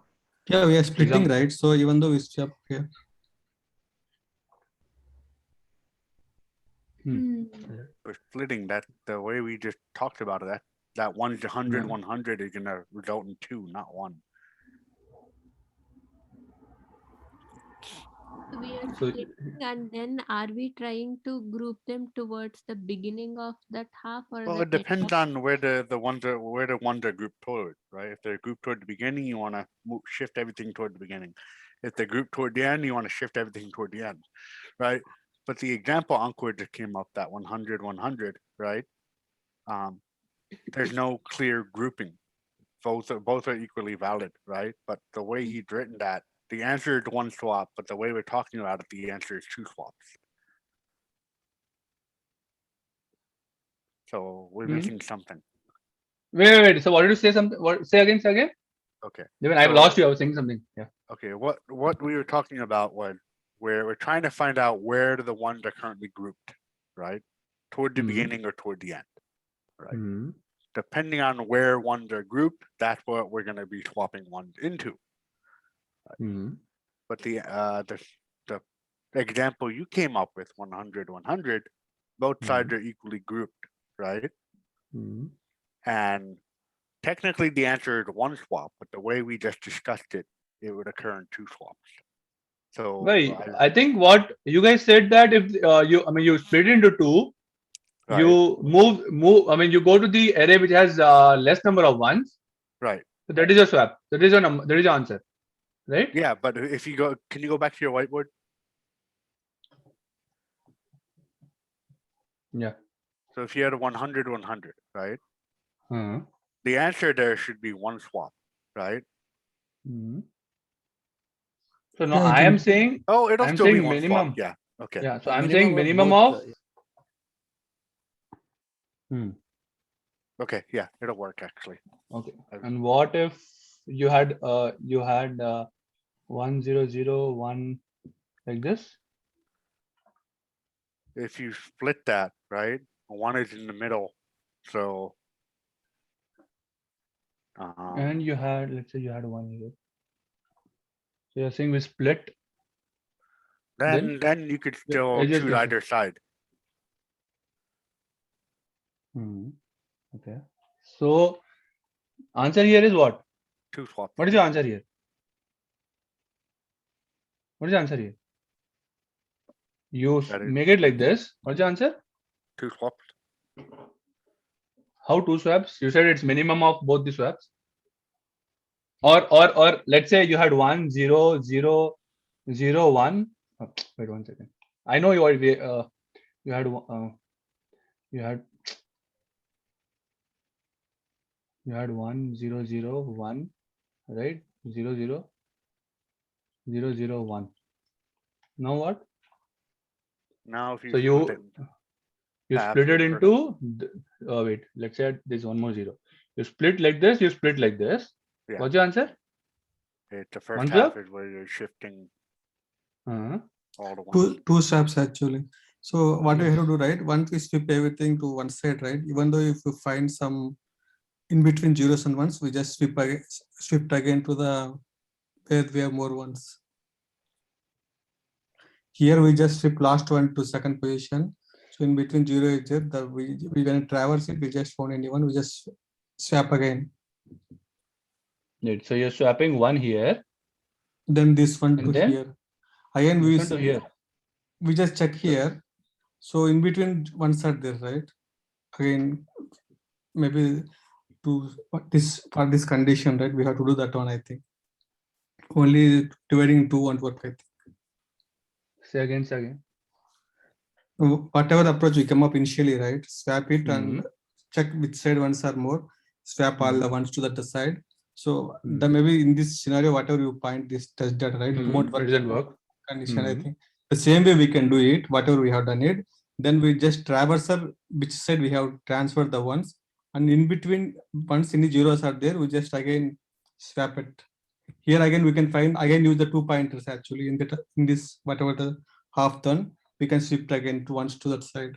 Yeah, we are splitting,
Example.
right? So even though we swap here,
We're splitting that the way we just talked about it. That 100,
Yeah.
100 is gonna result in 2, not 1.
We are
So
splitting, and then are we trying to group them towards the beginning of that half or
Well,
the
it
end
depends
of
on where the ones are grouped toward, right? If they're grouped toward the beginning, you want to shift everything toward the beginning. If they're grouped toward the end, you want to shift everything toward the end, right? But the example Ankur just came up, that 100, 100, right? There's no clear grouping. Both are equally valid, right? But the way he'd written that, the answer is 1 swap, but the way we're talking about it, the answer is 2 swaps. So we're
Hmm.
missing something.
wait. So what did you say? Something? What? Say again. Say again.
Okay.
Even I've
So-
lost you. I was saying something. Yeah.
Okay, what we were talking about was where we're trying to find out where the ones are currently grouped, right? Toward the
Mhm.
beginning or toward the end, right?
Mhm.
Depending on where ones are grouped, that's what we're going to be swapping ones into.
Mhm.
But the example you came up with, 100, 100, both sides are equally grouped, right?
Mhm.
And technically the answer is 1 swap, but the way we just discussed it, it would occur in 2 swaps. So
Right. I think what you guys said that if you split it into 2,
Right.
you move. I mean, you go to the array which has less number of ones.
Right.
So that is your swap. That is your number. That is your answer, right?
Yeah, but if you go, can you go back to your whiteboard?
Yeah.
So if you had a 100, 100, right?
Mhm.
The answer there should be 1 swap, right?
Mhm. So now
Yeah, you
I am
can-
saying.
Oh, it'll
I'm
still be
saying
1
minimum.
swap. Yeah. Okay.
Yeah. So
Yeah,
I'm saying minimum
both,
of.
Okay. Yeah, it'll work actually.
Okay. And what if you had 1 0 0 1 like this?
If you split that, right? 1 is in the middle. So
And you had, let's say you had 1 here. So you're saying we split.
then you could still
edges
choose
can-
either side.
Okay. So answer here is what?
2 swaps.
What is your answer here? What is the answer here? You
That is-
make it like this. What's your answer?
2 swaps.
How 2 swaps? You said it's minimum of both the swaps. Or let's say you had 1 0 0 0 1. Oh, wait 1 second. I know you had you had 1 0 0 1, right? 0 0 0 0 1. Now what?
Now if you
So
split
you
half,
split it
you're
into wait, let's say there's one more 0. You split like this, you split like this.
Yeah.
What's your answer?
the first
One
half
swap?
is where you're shifting
Uh-huh.
all the ones.
two swaps actually. So what we have to do, right? Once we swap everything to one side, right? Even though if we find some in between zeros and ones, we just shift again to the where we have more ones. Here we just shift last one to second position. So in between 0 and Z, we when traverse it, we just found anyone, we just swap again.
Right. So you're swapping 1 here.
Then this one
And
to
then
here. Again,
this one to here.
we just check here. So in between ones are there, right? Again, maybe for this condition, right? We have to do that one, I think. Only dividing 2 won't work, I think.
Say again, say again.
Whatever the approach we come up initially, right? Swap it and
Mhm.
check which side ones are more. Swap all the ones to the side. So the
Mhm.
maybe in this scenario, whatever you point this test data, right? It won't work.
It doesn't work.
Condition, I think. The same way we can do it, whatever we have done it. Then we just traverse which side we have transferred the ones. And in between, once any zeros are there, we just again swap it. Here again, we can find, again use the 2 pointers actually in this, whatever the half done. we can shift again to once to that side.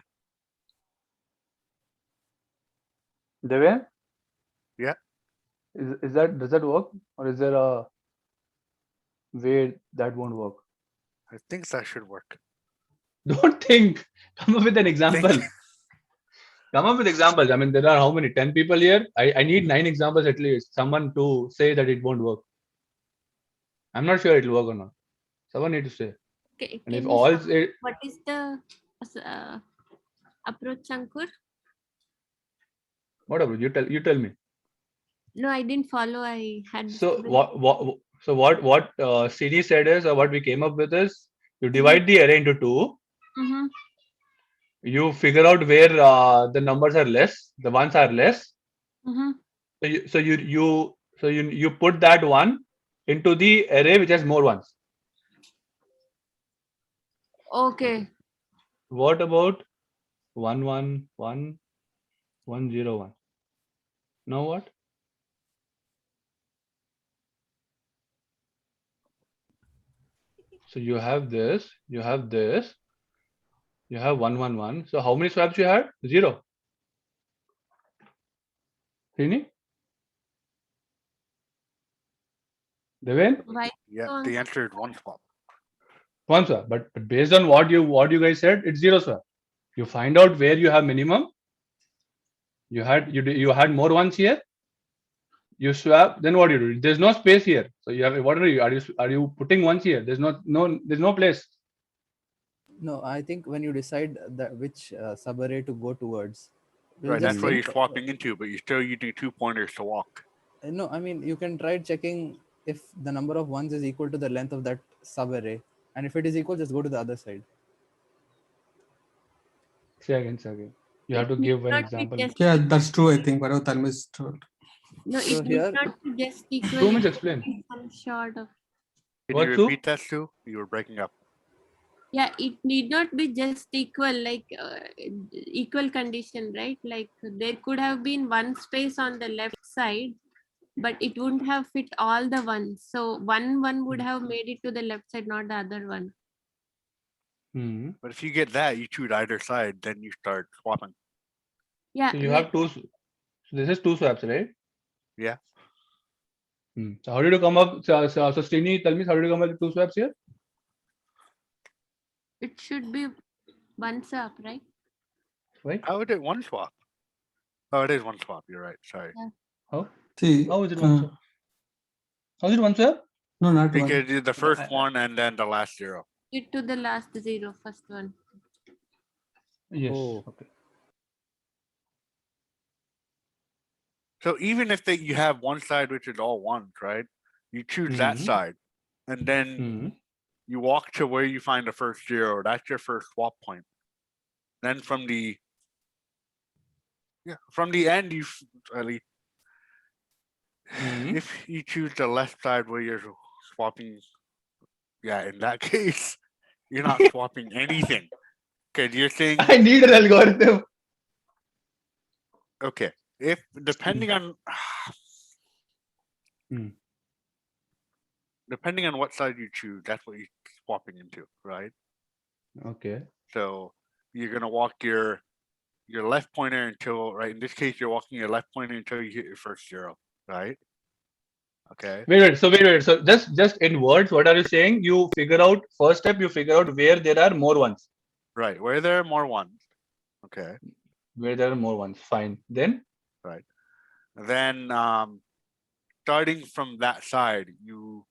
Deven?
Yeah.
Is that, does that work? Or is there a way that won't work?
I think that should work.
Don't think. Come up with an example.
Think.
Come up with examples. I mean, there are how many? 10 people here? I need 9 examples at least. Someone to say that it won't work. I'm not sure it'll work or not. Someone need to say.
Okay,
And if
can you
all
show
say,
what is the approach, Ankur?
whatever, you tell me.
No, I didn't follow. I had
So
disturbance.
what Srini said is, or what we came up with is, you divide the array into 2.
Mm-hmm.
You figure out where the numbers are less, the ones are less.
Mm-hmm.
So you put that one into the array which has more ones.
Okay.
What about 1 1 1 1 0 1? Now what? So you have this, you have this, you have 1 1 1. So how many swaps you had? 0. Srini? Deven?
Why?
Yeah, the answer is 1 swap.
1 swap. But based on what you guys said, it's 0 swap. You find out where you have minimum. You had more ones here. You swap. Then what do you do? There's no space here. So you have, what are you putting ones here? There's no place.
No, I think when you decide that which subarray to go towards, we'll
Right,
just
that's what you're
check-
swapping into, but you're still using 2 pointers to walk.
No, I mean you can try checking if the number of ones is equal to the length of that subarray, and if it is equal, just go to the other side.
Say again. You have to give an
Not be
example.
just
Yeah, that's true. I think whatever Tanmay told.
No,
So
it
here-
need not be just equal.
2 minutes
it
explain.
could be some sort of.
Can
What,
you
Sue?
repeat that, Sue? You were breaking up.
Yeah, it need not be just equal, like equal condition, right? Like there could have been one space on the left side, but it wouldn't have fit all the ones. So one would have made it to the left side, not the other one.
Hmm.
But if you get that, you choose either side, then you start swapping.
Yeah.
So you
like-
have 2. So this is 2 swaps, right?
Yeah.
So how did you come up? So Srini, tell me, how did you come up with 2 swaps here?
It should be one swap, right?
Right?
How is it 1 swap? Oh, it is 1 swap. You're right. Sorry.
How?
See,
How is it 1 swap? How is it 1 swap?
no, not one.
Because it's the first one and then the last 0.
It to the last zero, first one.
Yes.
Oh.
Okay.
So even if you have one side which is all ones, right? You choose that
Mhm.
side, and then
Hmm.
you walk to where you find the first 0. That's your first swap point. Then from the end, at least
Mhm.
if you choose the left side where you're swapping, yeah, in that case, you're not swapping anything because you're saying,
I need an algorithm.
okay, if depending on
Hmm.
depending on what side you choose, that's what you're swapping into, right?
Okay.
So you're gonna walk your left pointer until, right? In this case, you're walking your left pointer until you hit your first 0, right? Okay.
Wait. So just in words, what are you saying? You figure out, first step, you figure out where there are more ones.
Right. Where there are more ones. Okay.
Where there are more ones. Fine. Then
Right. Then starting from that side, you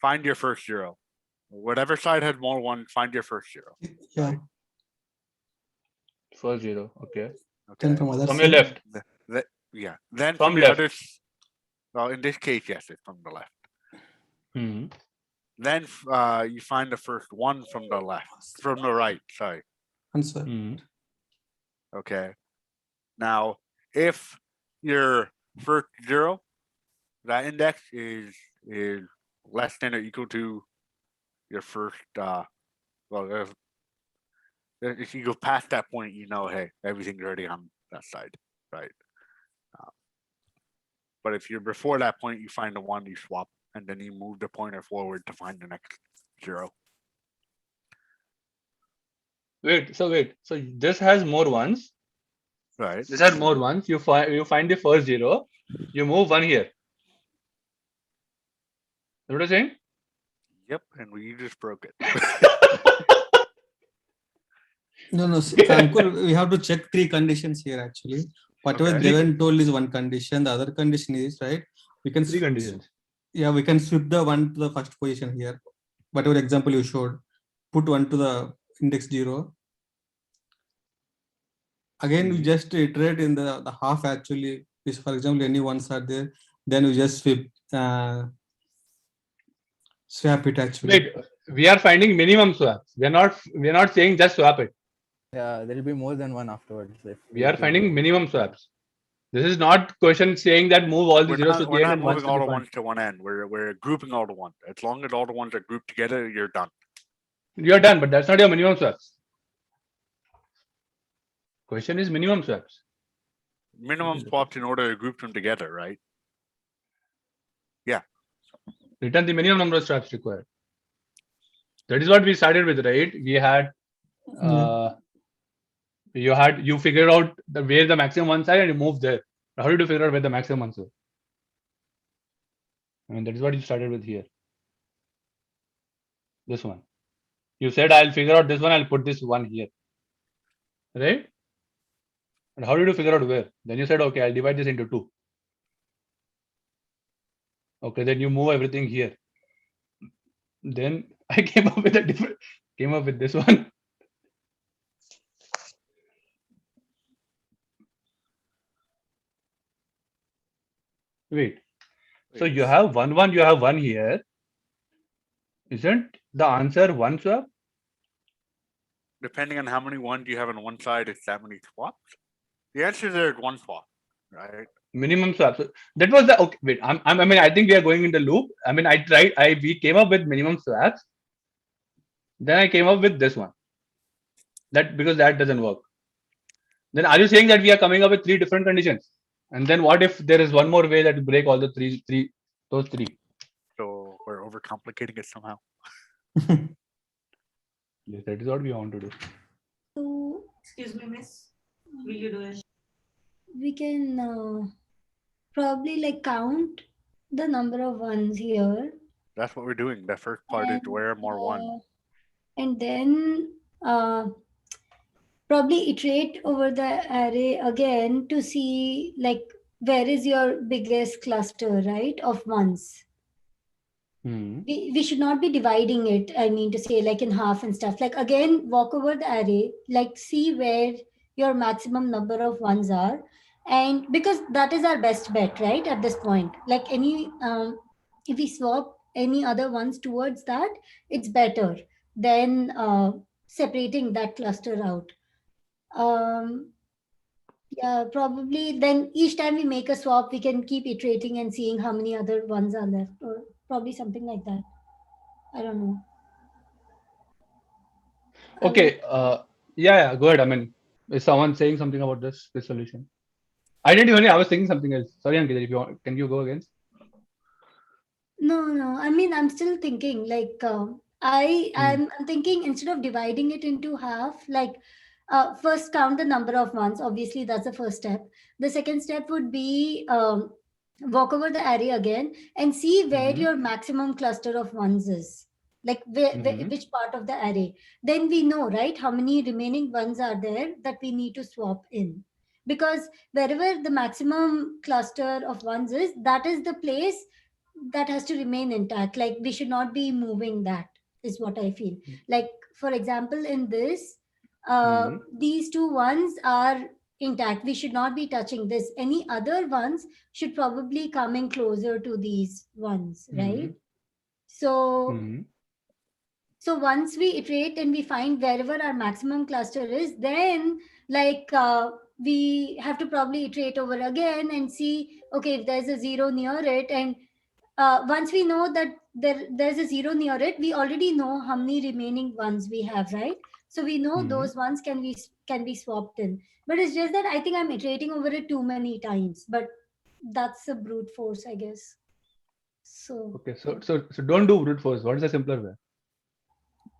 find your first 0. Whatever side has more ones, find your first 0.
Yeah.
first 0. Okay.
Then
Okay.
from other
From your
side.
left.
Yeah. Then
From
from the
left.
other well, in this case, yes, it's from the left.
Hmm.
Then you find the first one from the right. Sorry.
Answer.
Hmm.
Okay. Now, if your first 0, that index is less than or equal to your first, if you go past that point, you know, hey, everything's already on that side, right? But if you're before that point, you find the 1, you swap, and then you move the pointer forward to find the next 0.
Wait. So this has more ones.
Right.
This has more ones. You find the first 0. You move 1 here. What are you saying?
Yep, and you just broke it.
No, Ankur, we have to check 3 conditions here actually. Whatever
Okay.
Devan told is one condition. The other condition is, right, we can
3 conditions.
Yeah, we can swip the 1 to the first position here. Whatever example you showed, put 1 to the index 0. Again, we just iterate in the half actually. If, for example, any ones are there, then we just swap it actually.
Wait, we are finding minimum swaps. We are not saying just swap it.
Yeah, there will be more than one afterwards.
We are finding minimum swaps. This is not question saying that move all the
We're
zeros
not,
to
we're
the end
not
and ones
moving
to
all
the
the
point.
ones to one end. We're grouping all the ones. As long as all the ones are grouped together, you're done.
You are done, but that's not your minimum swaps. Question is minimum swaps.
Minimum swaps in order to group them together, right? Yeah.
Return the minimum number of swaps required. That is what we started with, right? We had you figured out where the maximum ones are and you move there. How did you figure out where the maximum ones are? I mean, that is what you started with here. This one. You said I'll figure out this one, I'll put this one here. Right? And how did you figure out where? Then you said, okay, I'll divide this into 2. Okay, then you move everything here. Then I came up with this one. Wait. So you have 1, 1, you have 1 here. Isn't the answer 1 swap?
Depending on how many ones you have on one side, it's that many swaps. The answer there is 1 swap, right?
Minimum swap. So that was the okay. Wait, I mean, I think we are going in the loop. I mean, we came up with minimum swaps. Then I came up with this one. Because that doesn't work. Then are you saying that we are coming up with 3 different conditions? And then what if there is one more way that to break all the those three?
So we're overcomplicating it somehow.
Yes, that is what we want to do.
So
Excuse me, miss. Will you do it?
we can probably like count the number of ones here.
That's what we're doing. The first part is where more ones.
And then probably iterate over the array again to see like where is your biggest cluster, right, of ones. We should not be dividing it, I mean to say, like in half and stuff. Like again, walk over the array, like see where your maximum number of ones are. And because that is our best bet, right, at this point. Like any, if we swap any other ones towards that, it's better than separating that cluster out. Yeah, probably then each time we make a swap, we can keep iterating and seeing how many other ones are left, or probably something like that. I don't know.
Okay. Yeah, go ahead. I mean, is someone saying something about this solution? I didn't even. I was thinking something else. Sorry, Ankita, if you want, can you go again?
No. I mean, I'm still thinking. Like, I'm thinking instead of dividing it into half, like, first count the number of ones. Obviously, that's the first step. The second step would be walk over the array again and see where your maximum cluster of ones is. Like which part of the array. Then we know, right, how many remaining ones are there that we need to swap in. Because wherever the maximum cluster of ones is, that is the place that has to remain intact. Like we should not be moving that, is what I feel. Like, for example, in this, these 2 ones are intact. We should not be touching this. Any other ones should probably come in closer to these ones, right? So once we iterate and we find wherever our maximum cluster is, then like we have to probably iterate over again and see, okay, if there's a 0 near it. And once we know that there's a 0 near it, we already know how many remaining ones we have, right? So we know those ones can be swapped in. But it's just that I think I'm iterating over it too many times. But that's a brute force, I guess. So
okay, so don't do brute force. What is the simpler way?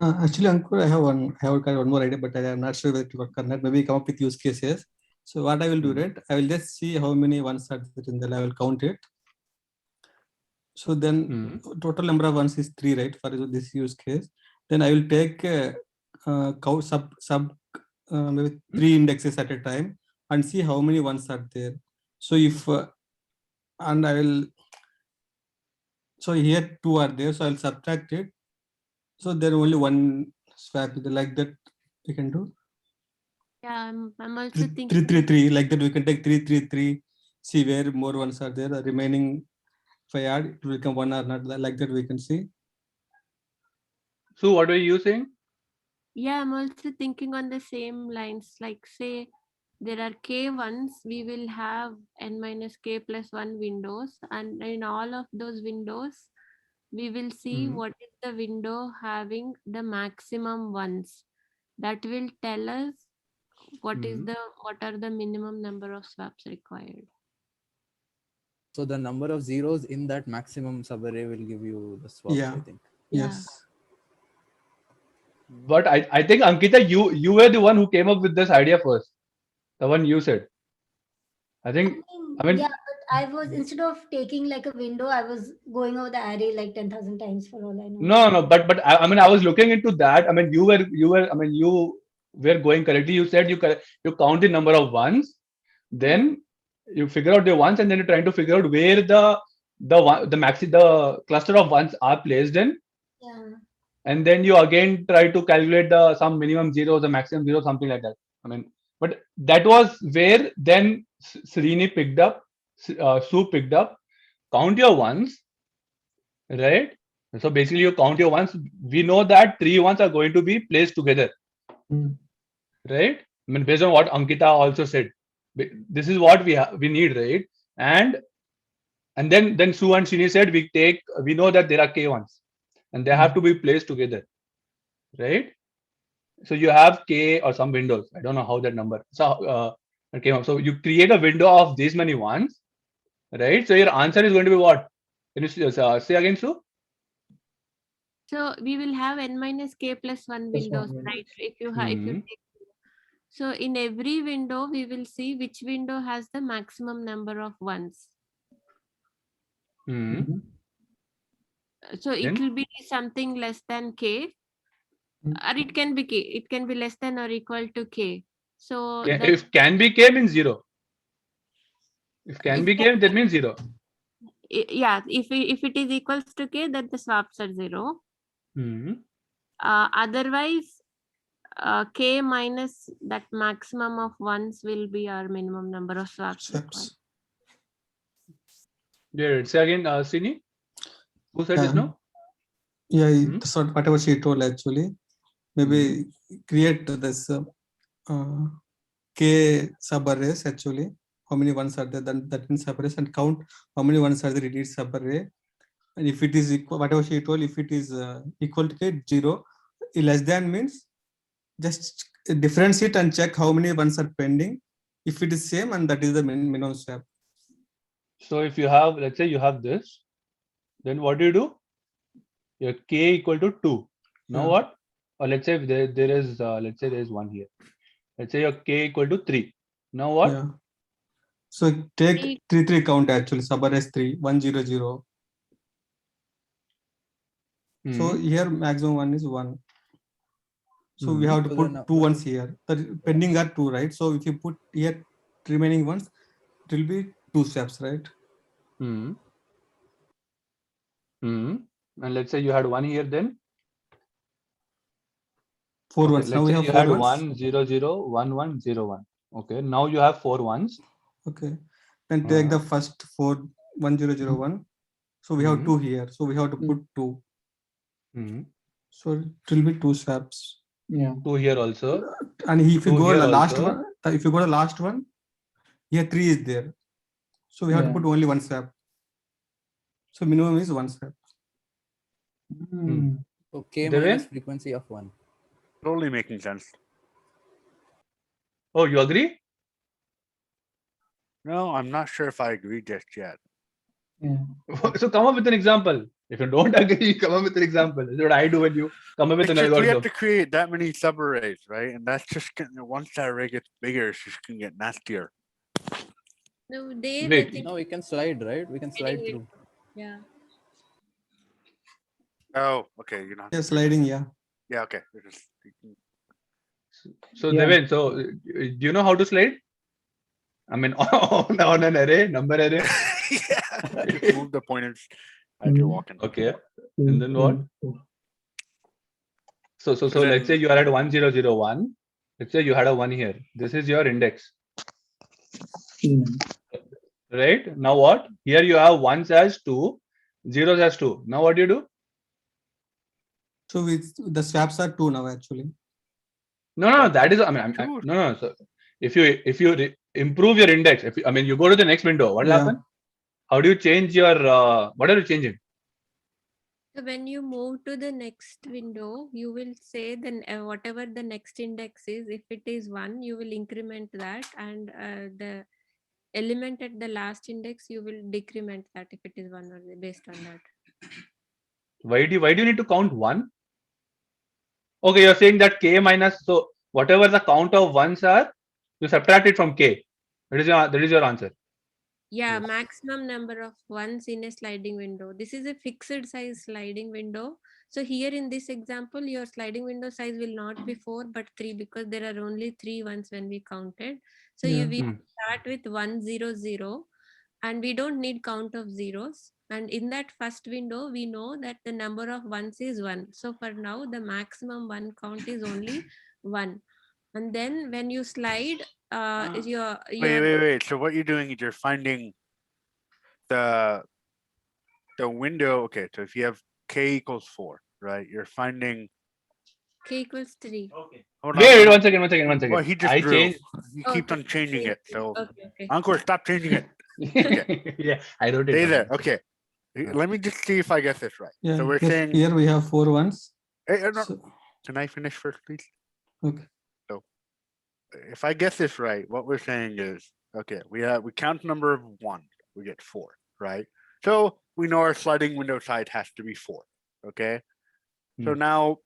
Actually, Ankur, I have got one more idea, but I am not sure whether to work or not. Maybe come up with use cases. So what I will do, right? I will just see how many ones are there in the. I will count it. So then total number of ones is 3, right? For this use case. Then I will take count sub maybe 3 indexes at a time and see how many ones are there. So if and I will. So here 2 are there. So I'll subtract it. So there only one swap like that we can do.
Yeah, I'm also
3,
thinking.
3, 3, 3 like that we can take 3, 3, 3. See where more ones are there. The remaining, if I add, it will become 1 or not. Like that we can see.
So what are you saying?
Yeah, I'm also thinking on the same lines. Like say there are k ones, we will have n minus k plus 1 windows, and in all of those windows, we will see what is the window having the maximum ones. That will tell us what are the minimum number of swaps required.
So the number of zeros in that maximum subarray will give you the swaps,
Yeah.
I think.
Yes.
But I think Ankita, you were the one who came up with this idea first. The one you said. I think. I mean,
yeah, but I was, instead of taking like a window, I was going over the array like 10,000 times for all I know.
no, but I mean, I was looking into that. I mean, you were going correctly. You said you count the number of ones, then you figure out the ones, and then you're trying to figure out where the cluster of ones are placed in.
Yeah.
And then you again try to calculate the some minimum zeros, the maximum zero, something like that. I mean, but that was where then Srini picked up, Sue picked up, count your ones, right? So basically you count your ones. We know that 3 ones are going to be placed together, right? I mean, based on what Ankita also said, this is what we need, right? And then Sue and Srini said we know that there are k ones and they have to be placed together, right? So you have k or some windows. I don't know how that number it came up. So you create a window of these many ones, right? So your answer is going to be what? Can you say again, Sue?
So we will have n minus k plus 1 windows, right? If you take. So in every window, we will see which window has the maximum number of ones. So it will be something less than k, or it can be k. It can be less than or equal to k. So
If can be k means 0. If can be k, that means 0.
Yeah, if it is equals to k, then the swaps are 0. Otherwise, k minus that maximum of ones will be our minimum number of swaps.
Yeah, say again, Srini. Who said this now?
Yeah, that's what whatever she told actually. Maybe create this k subarrays actually. How many ones are there? Then that means subarrays, and count how many ones are there in each subarray. And if it is equal, whatever she told, if it is equal to k, 0, less than means just differentiate and check how many ones are pending. If it is same, and that is the minimum swap.
So if you have, let's say you have this, then what do? Your k equal to 2. Now what? Or let's say there is, let's say there is 1 here. Let's say your k equal to 3. Now what?
Yeah. So take 3 count actually. Subarrays 3, 1, 0, 0. So here maximum one is 1. So we have to put 2 ones here. The pending are 2, right? So if you put here remaining ones, it will be 2 swaps, right?
And let's say you had 1 here, then
4
okay,
ones.
let's
Now we
say
have
you
4
had
ones.
1 0 0 1 1 0 1. Okay, now you have 4 ones.
Okay, then take the first 4 1 0 0 1. So we have 2 here. So we have to put 2. So it will be 2 swaps.
Yeah.
2 here also.
And if you go
here
the last
also.
one, if you go to the last one, here 3 is there. So we have to put only 1 swap. So minimum is 1 swap.
So k
Devin?
minus frequency of 1.
Totally making sense.
Oh, you agree?
No, I'm not sure if I agree just yet.
Yeah.
So come up with an example. If you don't agree, you come up with an example. That's what I do when you come up with
It's
an
just, we have
algorithm.
to create that many subarrays, right? And that's just gonna, once that array gets bigger, it's just gonna get nastier.
No, Dave, I
Wait.
think
No, we can slide, right? We can slide
sliding
through.
yeah.
Oh, okay. You know.
Yeah, sliding, yeah.
Yeah. Okay. We're just-
So
Yeah.
Devin, so do you know how to slide? I mean, on an array, number array.
yeah. Just move the pointers as you're walking.
Okay. And then what? So
So
let's say
then-
you are at 1001. Let's say you had a 1 here. This is your index, right? Now what? Here you have ones as 2, zeros as 2. Now what do you do?
So the swaps are 2 now actually.
No, that is. I mean, no. So if you improve your index, you go to the next window, what will
Yeah.
happen? How do you change your? What are you changing?
So when you move to the next window, you will say then whatever the next index is, if it is 1, you will increment that, and the element at the last index, you will decrement that if it is 1 or based on that.
Why do you need to count 1? Okay, you're saying that k minus, so whatever the count of ones are, you subtract it from k. That is your answer.
Yeah, maximum number of ones in a sliding window. This is a fixed size sliding window. So here in this example, your sliding window size will not be 4 but 3 because there are only 3 ones when we counted. So
Yeah.
we start with 1 0 0 and we don't need count of zeros. And in that first window, we know that the number of ones is 1. So for now, the maximum one count is only 1. And then when you slide, your
Wait. So what you're doing is you're finding the window. Okay. So if you have k equals 4, right? You're finding.
k equals 3.
Okay.
Hold
Wait,
on.
one second.
Well, he just
I
drew.
changed.
He keeps
Okay.
on changing it. So
Okay.
Encore, stop changing it.
Yeah, I wrote it
Stay
down.
there. Okay. Let me just see if I get this right.
Yeah.
So we're
yes,
saying.
here we have 4 ones.
Hey, no,
So,
can I finish first, please?
okay.
So if I guess this right, what we're saying is, okay, we count number of 1, we get 4, right? So we know our sliding window size has to be 4. Okay. So now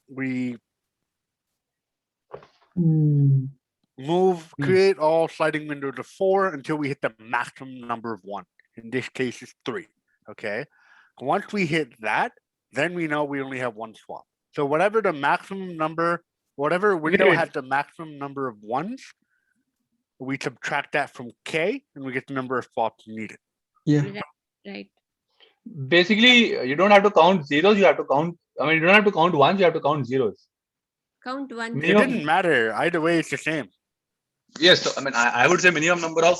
we create all sliding windows to 4 until we hit the maximum number of 1. In this case, it's 3. Okay. Once we hit that, then we know we only have 1 swap. So whatever the maximum number, whatever window
Wait.
has the maximum number of 1s, we subtract that from k and we get the number of swaps needed.
Yeah.
Right.
Basically, you don't have to count zeros. You have to count. You don't have to count ones. You have to count zeros.
Count 1.
It
Minimum.
didn't matter. Either way, it's the same.
Yes. So, I would say minimum number of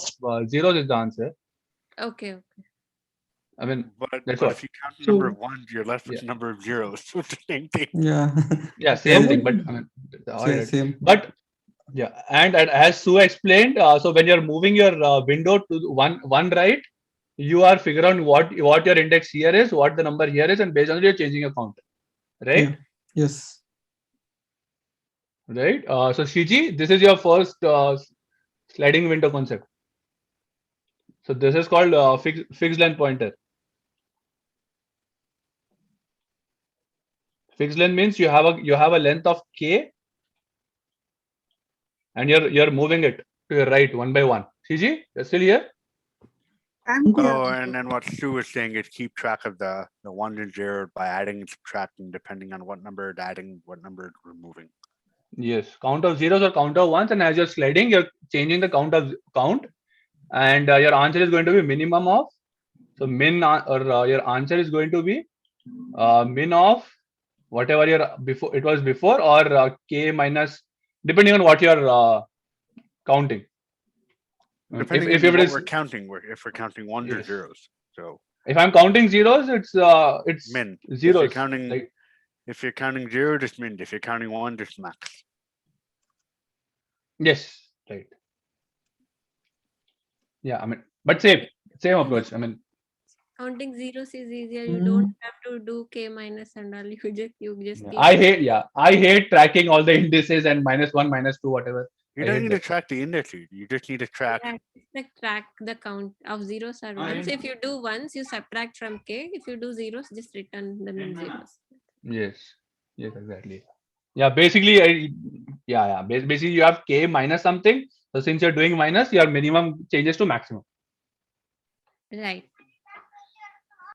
zeros is the answer.
Okay.
But
That's what.
if you count the number of 1s, you're left with the number of zeros. So it's the same thing.
Yeah.
Yeah, same
Yeah.
thing. But
Yeah, same.
But yeah, and as Sue explained, so when you're moving your window to one right, you are figuring out what your index here is, what the number here is, and based on it, you're changing your count. Right?
Yeah. Yes.
Right. So Shiji, this is your first sliding window concept. So this is called fixed length pointer. Fixed length means you have a length of k, and you're moving it to your right one by one. Shiji, you're still here?
Oh, and then what Sue was saying is keep track of the 1 and 0 by adding and subtracting depending on what number it's adding, what number it's removing.
Yes, count of zeros or count of ones, and as you're sliding, you're changing the count, and your answer is going to be minimum of. So min your answer is going to be min of whatever it was before, or k minus, depending on what you're counting.
Depending
If
on
it
what
is,
we're counting, if we're counting 1s or
Yes.
zeros. So
if I'm counting zeros, it's
min.
zeros.
If you're counting,
like,
if you're counting 0, just min. If you're counting 1, just max.
yes, right. Yeah, but same approach.
Counting zeros is easier. You don't have to do k minus and all. You just keep
I hate tracking all the indices and -1, -2, whatever.
You
I
don't
hate
need to
that.
track the indices. You just need to track
Yeah, subtract the count of zeros or ones. If you do ones, you subtract from k. If you do zeros, just return them in zeros.
Yes, yes, exactly. Yeah, basically, basically you have k minus something. So since you're doing minus, your minimum changes to maximum.
Right.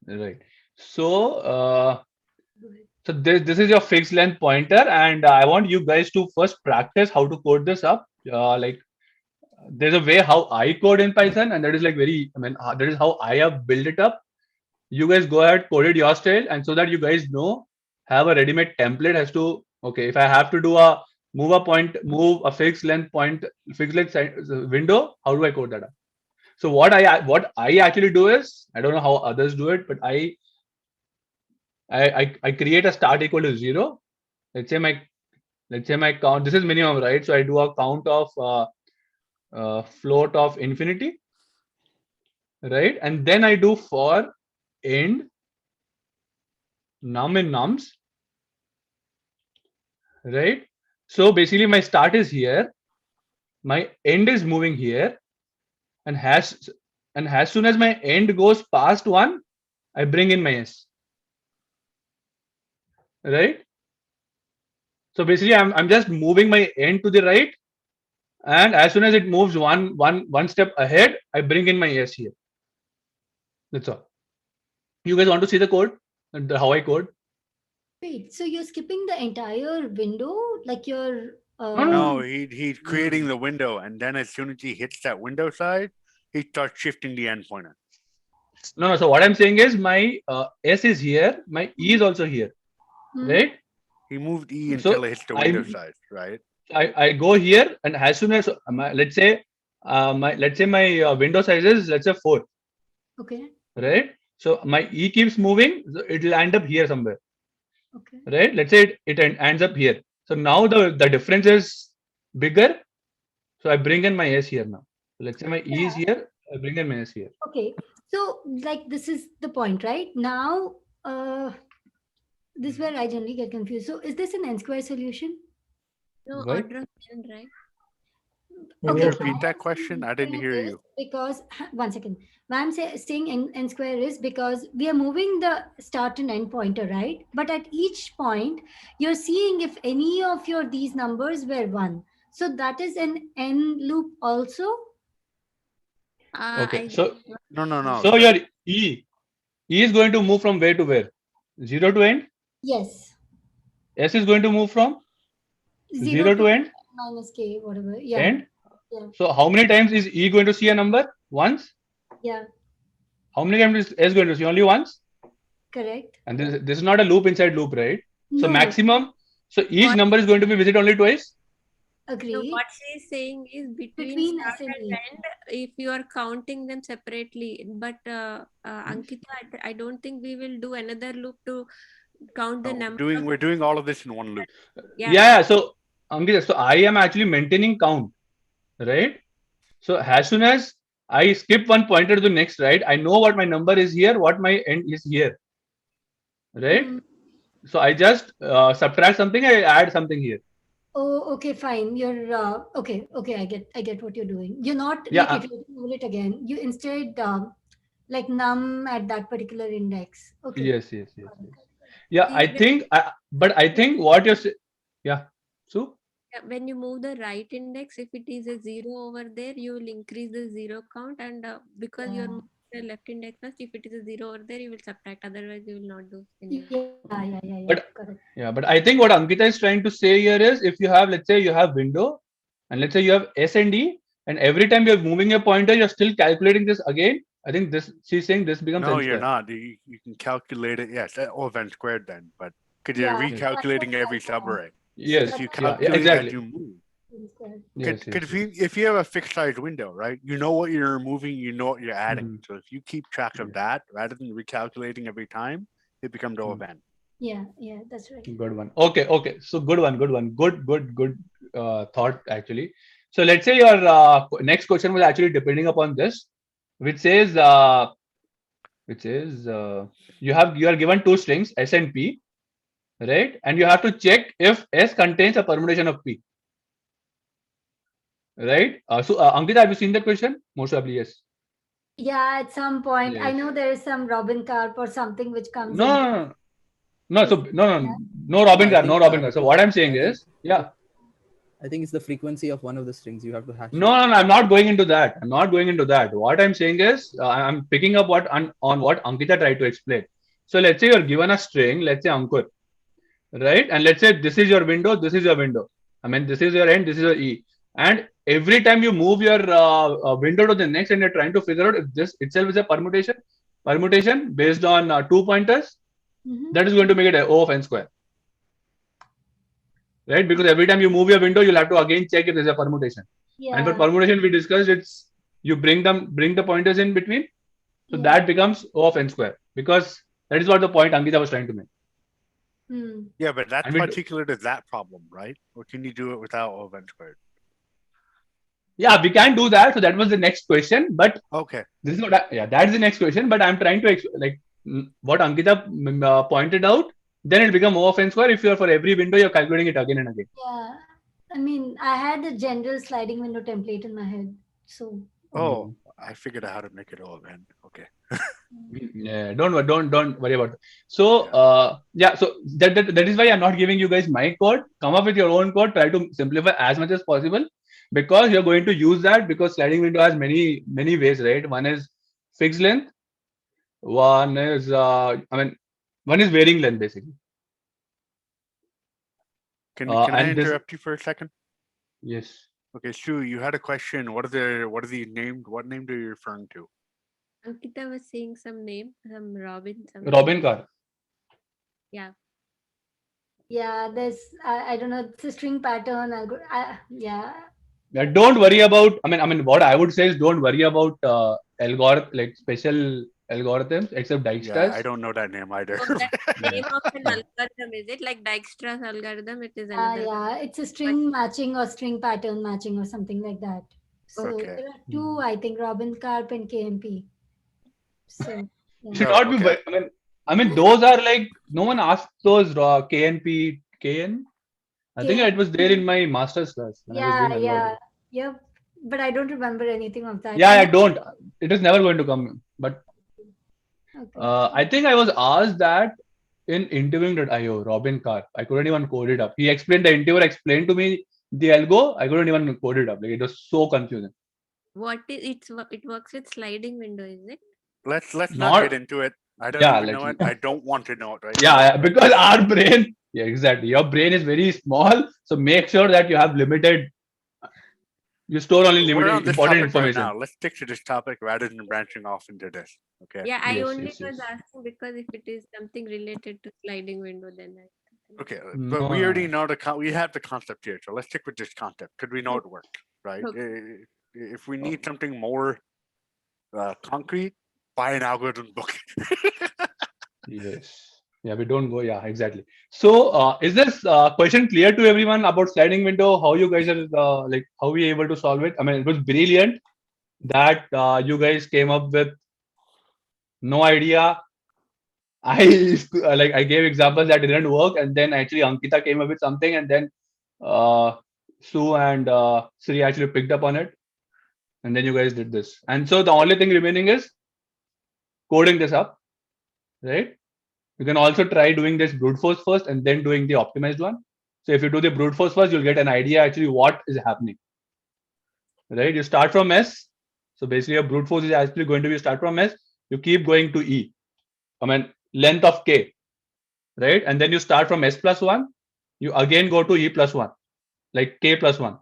Right. So, so this is your fixed length pointer, and I want you guys to first practice how to code this up. Like, there's a way how I code in Python, and that is like that is how I have built it up. You guys go ahead, code it your style, and so that you guys know, have a ready-made template as to, okay, if I have to do a move a fixed length window, how do I code that up? So what I actually do is, I don't know how others do it, but I create a start equal to 0. Let's say my count, this is minimum, right? So I do a count of float of infinity, right? And then I do for end num in nums, right? So basically my start is here, my end is moving here, and as soon as my end goes past 1, I bring in my s, right? So basically I'm just moving my end to the right, and as soon as it moves one step ahead, I bring in my s here. That's all. You guys want to see the code and how I code?
Wait, so you're skipping the entire window, like you're
No, he's creating the window, and then as soon as he hits that window side, he starts shifting the end pointer.
No. So what I'm saying is my s is here, my e is also here, right?
He moved e until it hits the window side, right?
I go here, and as soon as let's say my window size is, let's say 4.
Okay.
Right. So my e keeps moving, so it'll end up here somewhere.
Okay.
Right. Let's say it ends up here. So now the difference is bigger. So I bring in my s here now. Let's say my e is here, I bring in my s here.
Okay. So like this is the point, right? Now this is where I generally get confused. So is this an n-square solution?
No,
Right.
order of n, right?
Can you
Okay,
repeat that question? I didn't hear
is
you.
Because one second, why I'm saying n square is because we are moving the start and end pointer, right? But at each point, you're seeing if any of these numbers were 1. So that is an n loop also.
Okay. So
No.
so your e is going to move from where to where? 0 to end.
Yes.
S is going to move from 0 to end.
Minus k, whatever. Yeah.
End.
Yeah.
So how many times is e going to see a number? Once.
Yeah.
How many times is s going to see? Only once.
Correct.
And this is not a loop inside loop, right? So
No.
maximum. So each number is going to be visited only twice.
Agree.
So what she is saying is between
Between
start
S and
and
E.
end, if you are counting them separately, but Ankita, I don't think we will do another loop to count the number.
We're doing all of this in one loop.
Yeah. So Ankita, so I am actually maintaining count, right? So as soon as I skip one pointer to the next, right, I know what my number is here, what my end is here, right? So I just subtract something, I add something here.
Oh, okay, fine. You're okay. I get what you're doing. You're not
Yeah,
like if you move it again. You instead like num at that particular index. Okay.
Yes. Yeah, I think what you're saying. Yeah. So
When you move the right index, if it is a 0 over there, you will increase the 0 count, and because you're moving the left index first, if it is a 0 over there, you will subtract. Otherwise, you will not do any.
Yeah.
But
Correct.
but I think what Ankita is trying to say here is, if you have, let's say you have window, and let's say you have S and D, and every time you're moving your pointer, you're still calculating this again. I think she's saying this becomes
No,
n
you're
square.
not. You can calculate it. Yes, all of n squared then, but because
Yeah,
you're recalculating every subarray.
Yes.
If you
Yeah,
calculate
exactly.
as you move.
Yes.
Because if you have a fixed size window, right, you know what you're removing, you know what you're adding. So if you keep track of that rather than recalculating every time, it becomes O of n.
Yeah, that's right.
Good one. Okay. So good one. Good thought actually. So let's say your next question was actually depending upon this, which says you are given two strings S and P, right? And you have to check if S contains a permutation of P. right? So Ankita, have you seen that question? Most probably yes.
Yeah, at some point. I
Yes.
know there is some Robin carp or something which comes
No,
in.
no, no, no. So
Is-
no Robin
I
card, no
think,
Robin card. So what I'm saying
I think-
is, yeah.
I think it's the frequency of one of the strings. You have to hash it.
No, I'm not going into that. I'm not going into that. What I'm saying is, I'm picking up what on what Ankita tried to explain. So let's say you're given a string, let's say Ankur, right? And let's say this is your window, this is your window. I mean, this is your end, this is your E. And every time you move your window to the next, and you're trying to figure out if this itself is a permutation based on 2 pointers,
Mhm.
that is going to make it a O of n square. Right? Because every time you move your window, you'll have to again check if there's a permutation. And for
Yeah.
permutation, we discussed it's you bring the pointers in between. So
Yeah.
that becomes O of n square, because that is what the point Ankita was trying to make.
Hmm.
Yeah, but that's
And we-
particular to that problem, right? Or can you do it without O of n squared?
Yeah, we can do that. So that was the next question. But
Okay.
this is what that's the next question. But I'm trying to what Ankita pointed out. Then it become O of n square if you're for every window you're calculating it again and again.
Yeah. I mean, I had the general sliding window template in my head. So
Oh, I figured out how to make it O of n. Okay.
Yeah, don't worry about it. So so that is why I'm not giving you guys my code. Come up with your own code. Try to simplify as much as possible, because you're going to use that, because sliding window has many ways, right? One is fixed length, one is one is varying length basically.
Can I
and this-
interrupt you for a second?
Yes.
Okay, Shu, you had a question. What are these named? What name are you referring to?
Ankita was saying some name, some Robin.
Robin car.
Yeah.
yeah, there's I don't know, it's a string pattern. Yeah.
Yeah, don't worry about. I mean, what I would say is don't worry about like special algorithms except Dijkstra's.
Yeah, I don't know that name either.
Oh, that name of an algorithm, is it like Dijkstra's algorithm? It is another.
Yeah, it's a string matching or string pattern matching or something like that. So
Okay.
there are two, I think, Robin Carp and KMP. So
You should
yeah.
not be. I mean, those are like no one asked those KNP KN. I think it was there in my master's class. when I was doing algorithm.
Yep. But I don't remember anything of that.
Yeah, I don't. It is never going to come. But I think I was asked that in interviewing.io, Robin Carp. I couldn't even code it up. He explained, the interviewer explained to me the algo. I couldn't even code it up. Like, it was so confusing.
What is it works with sliding window, is it?
Let's not
Not-
get into it. I don't
Yeah,
even know it. I don't want to know it right
Yeah, because our brain, exactly. Your brain is very small. So make sure that you have limited, you store only
We're on
limited
this
important
topic right
information.
now. Let's stick to this topic rather than branching off into this. Okay.
Yeah, I
Yes,
only
yes,
was
yes.
asking because if it is something related to sliding window, then I.
Okay,
No,
but we
no,
already
no.
know we have the concept here, so let's stick with this concept because we know it works, right?
Okay.
If we need something more concrete, buy an algorithm book.
Yes. Yeah, we don't go. Yeah, exactly. So, is this question clear to everyone about sliding window? How you guys are like, how we able to solve it? I mean, it was brilliant that you guys came up with no idea. I I gave examples that didn't work, and then actually Ankita came up with something, and then Sue and Sri actually picked up on it, and then you guys did this. And so the only thing remaining is coding this up, right? You can also try doing this brute force first and then doing the optimized one. So if you do the brute force first, you'll get an idea actually what is happening. Right? You start from S. So basically, your brute force is actually going to be start from S. You keep going to E. I mean, length of K. Right? And then you start from S plus 1. You again go to E plus 1. Like K plus 1.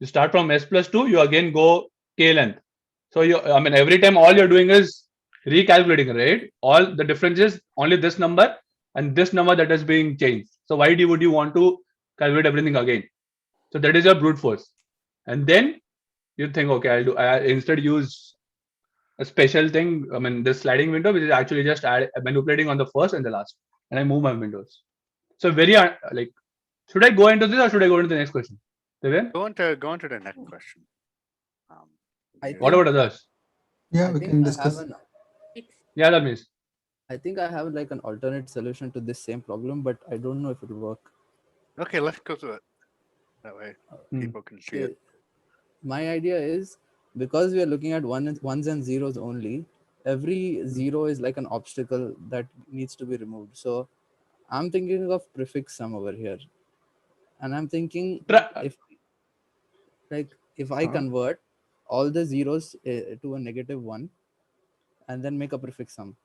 You start from S plus 2. You again go K length. So every time all you're doing is recalculating, right? All the difference is only this number and this number that is being changed. So why would you want to calculate everything again? So that is your brute force. And then you think, okay, I instead use a special thing. I mean, this sliding window, which is actually just manipulating on the first and the last, and I move my windows. So very should I go into this or should I go into the next question? Devin?
Go into the next question.
What about others?
Yeah,
I
we
think
can
I
discuss.
have
Yeah, that means.
I think I have like an alternate solution to this same problem, but I don't know if it will work.
Okay, let's go through it. That way people can see it.
my idea is, because we are looking at ones and zeros only, every zero is like an obstacle that needs to be removed. So I'm thinking of prefix sum over here, and I'm thinking if I convert all the zeros to a -1 and then make a prefix sum.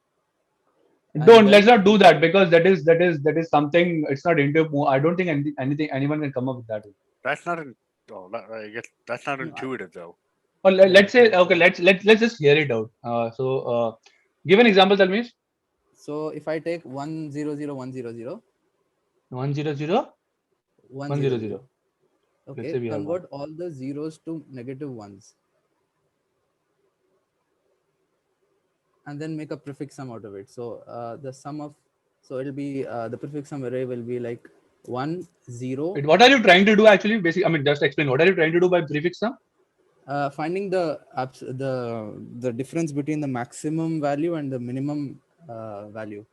Let's not do that, because that is something. It's not intuitive. I don't think anyone can come up with that.
That's not I guess that's not intuitive though.
Or let's say, okay, let's just hear it out. Give an example, Talmish.
So if I take 1 0 0 1 0 0
1 0 0
1 0 0,
Let's
okay,
say we have
convert all the zeros to -1s and then make a prefix sum out of it. So the sum of, so it'll be the prefix sum array will be like 1 0.
Wait, what are you trying to do actually? Basically, I mean, just explain. What are you trying to do by prefix sum?
Finding the difference between the maximum value and the minimum value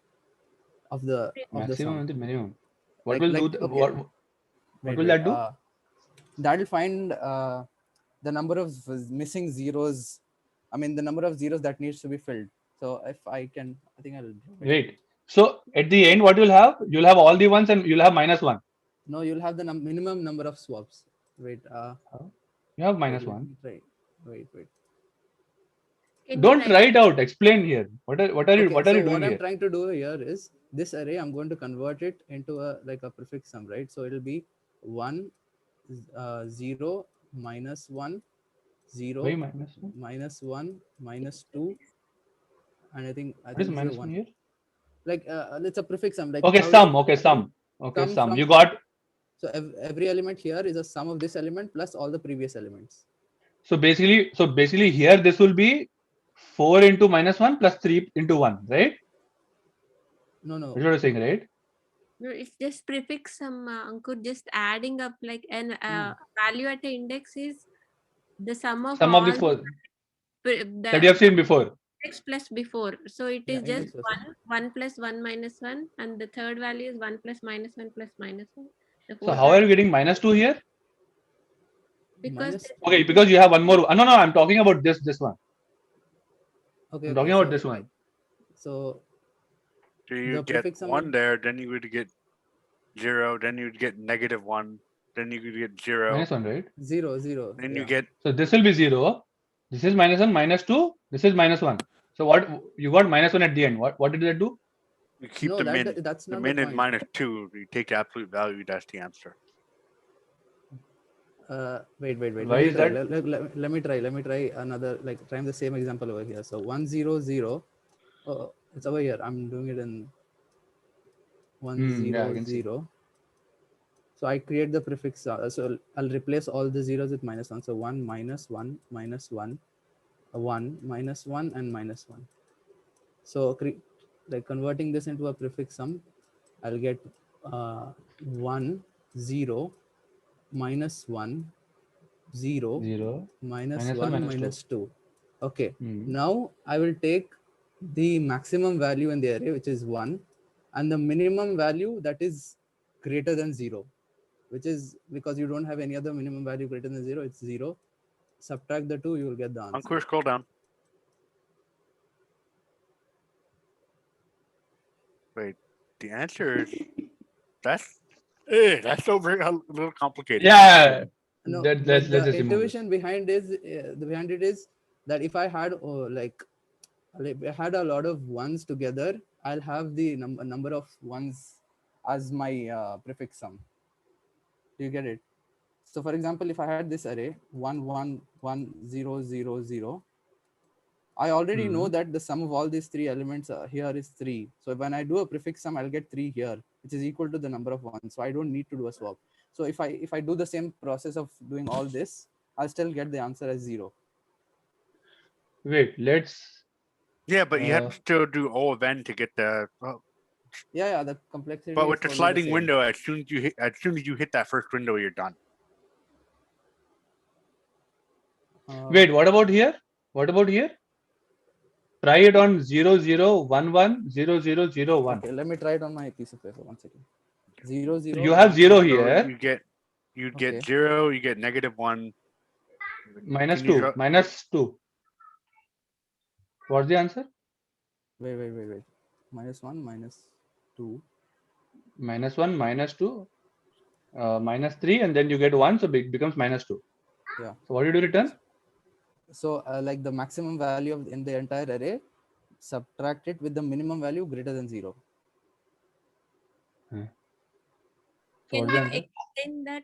of the
Maximum
sum.
and the minimum. What will do?
okay.
What will that do?
That will find the number of missing zeros. I mean, the number of zeros that needs to be filled. So if I can, I think I'll
Wait. So at the end, what you'll have? You'll have all the ones and you'll have -1.
No, you'll have the minimum number of swaps. Wait.
You have
wait,
-1.
let me try. Wait.
Don't write out. Explain here. What are you? What are you
What
doing
I'm
here?
trying to do here is this array. I'm going to convert it into a prefix sum, right? So it'll be 1 0 -1 0
Why -1?
-1 -2, and I think
What is
zero,
-1 here?
Like it's a prefix sum. Like
Okay,
how
sum.
you-
Okay, sum. Okay,
Sum
sum.
from-
You got.
So every element here is a sum of this element plus all the previous elements.
So basically here this will be 4 into -1 plus 3 into 1, right?
No.
That's what you're saying, right?
No, it's just prefix sum, Ankur, just adding up like an value at the index is the sum of
Sum
all
of the four
the
that you have seen before.
index plus before. So it is
Yeah,
just
index
1 plus 1 minus 1, and the third value is 1 plus -1 plus -1. The
So
fourth
how are you
value-
getting -2 here?
Because
Okay, because you have one more. No, I'm talking about this one.
Okay.
I'm talking about this one.
So
So you
the
get
prefix sum
1 there, then you would get 0, then you'd get -1, then you could get 0,
-1, right?
0.
then you
yeah.
get
So this will be 0. This is -1, -2. This is -1. So what you got -1 at the end? What did that do?
you keep
No,
the min.
that's
The
not
min
the
is
point.
-2. You take the absolute value. That's the answer.
Wait.
Why is that?
Let me try another, like trying the same example over here. So 1 0 0. Oh, it's over here. I'm doing it in 1
Yeah, I
0
can see.
0. So I create the prefix. So I'll replace all the zeros with -1. So 1 -1 -1 1 -1 and -1. So like converting this into a prefix sum, I'll get 1 0 -1 0
0
-1 -2. Okay.
Hmm.
Now I will take the maximum value in the array, which is 1, and the minimum value that is greater than 0, which is because you don't have any other minimum value greater than 0. It's 0. Subtract the 2, you will get the answer.
Ankur, scroll down. Wait, the answer is that's over a little complicated.
Yeah.
No,
Let's
but
just
the
remove this.
intuition behind it is that if I had like I had a lot of ones together, I'll have the number of ones as my prefix sum. Do you get it? So for example, if I had this array 1 1 1 0 0 0, I already know that the sum of all these three elements here is 3. So when I do a prefix sum, I'll get 3 here, which is equal to the number of ones. So I don't need to do a swap. So if I do the same process of doing all this, I'll still get the answer as 0.
Wait, let's.
Yeah, but you have to still do O of n to get the.
Yeah, the complexity.
But with
is
the
totally
sliding
same.
window, as soon as you hit that first window, you're done.
Wait, what about here? What about here? Try it on 0 0 1 1 0 0 0 1.
Okay, let me try it on my piece of paper. 1 second. 0 0.
You have 0
So
here.
you get
Okay.
0, you get -1,
Minus
Can you
2.
draw-
Minus 2. What's the answer?
Wait. Minus 1, minus 2.
Minus 1, minus 2, minus 3, and then you get 1, so it becomes minus 2.
Yeah.
So what did you return?
So like the maximum value of in the entire array, subtract it with the minimum value greater than 0.
So
Can
what's
you
the answer?
explain that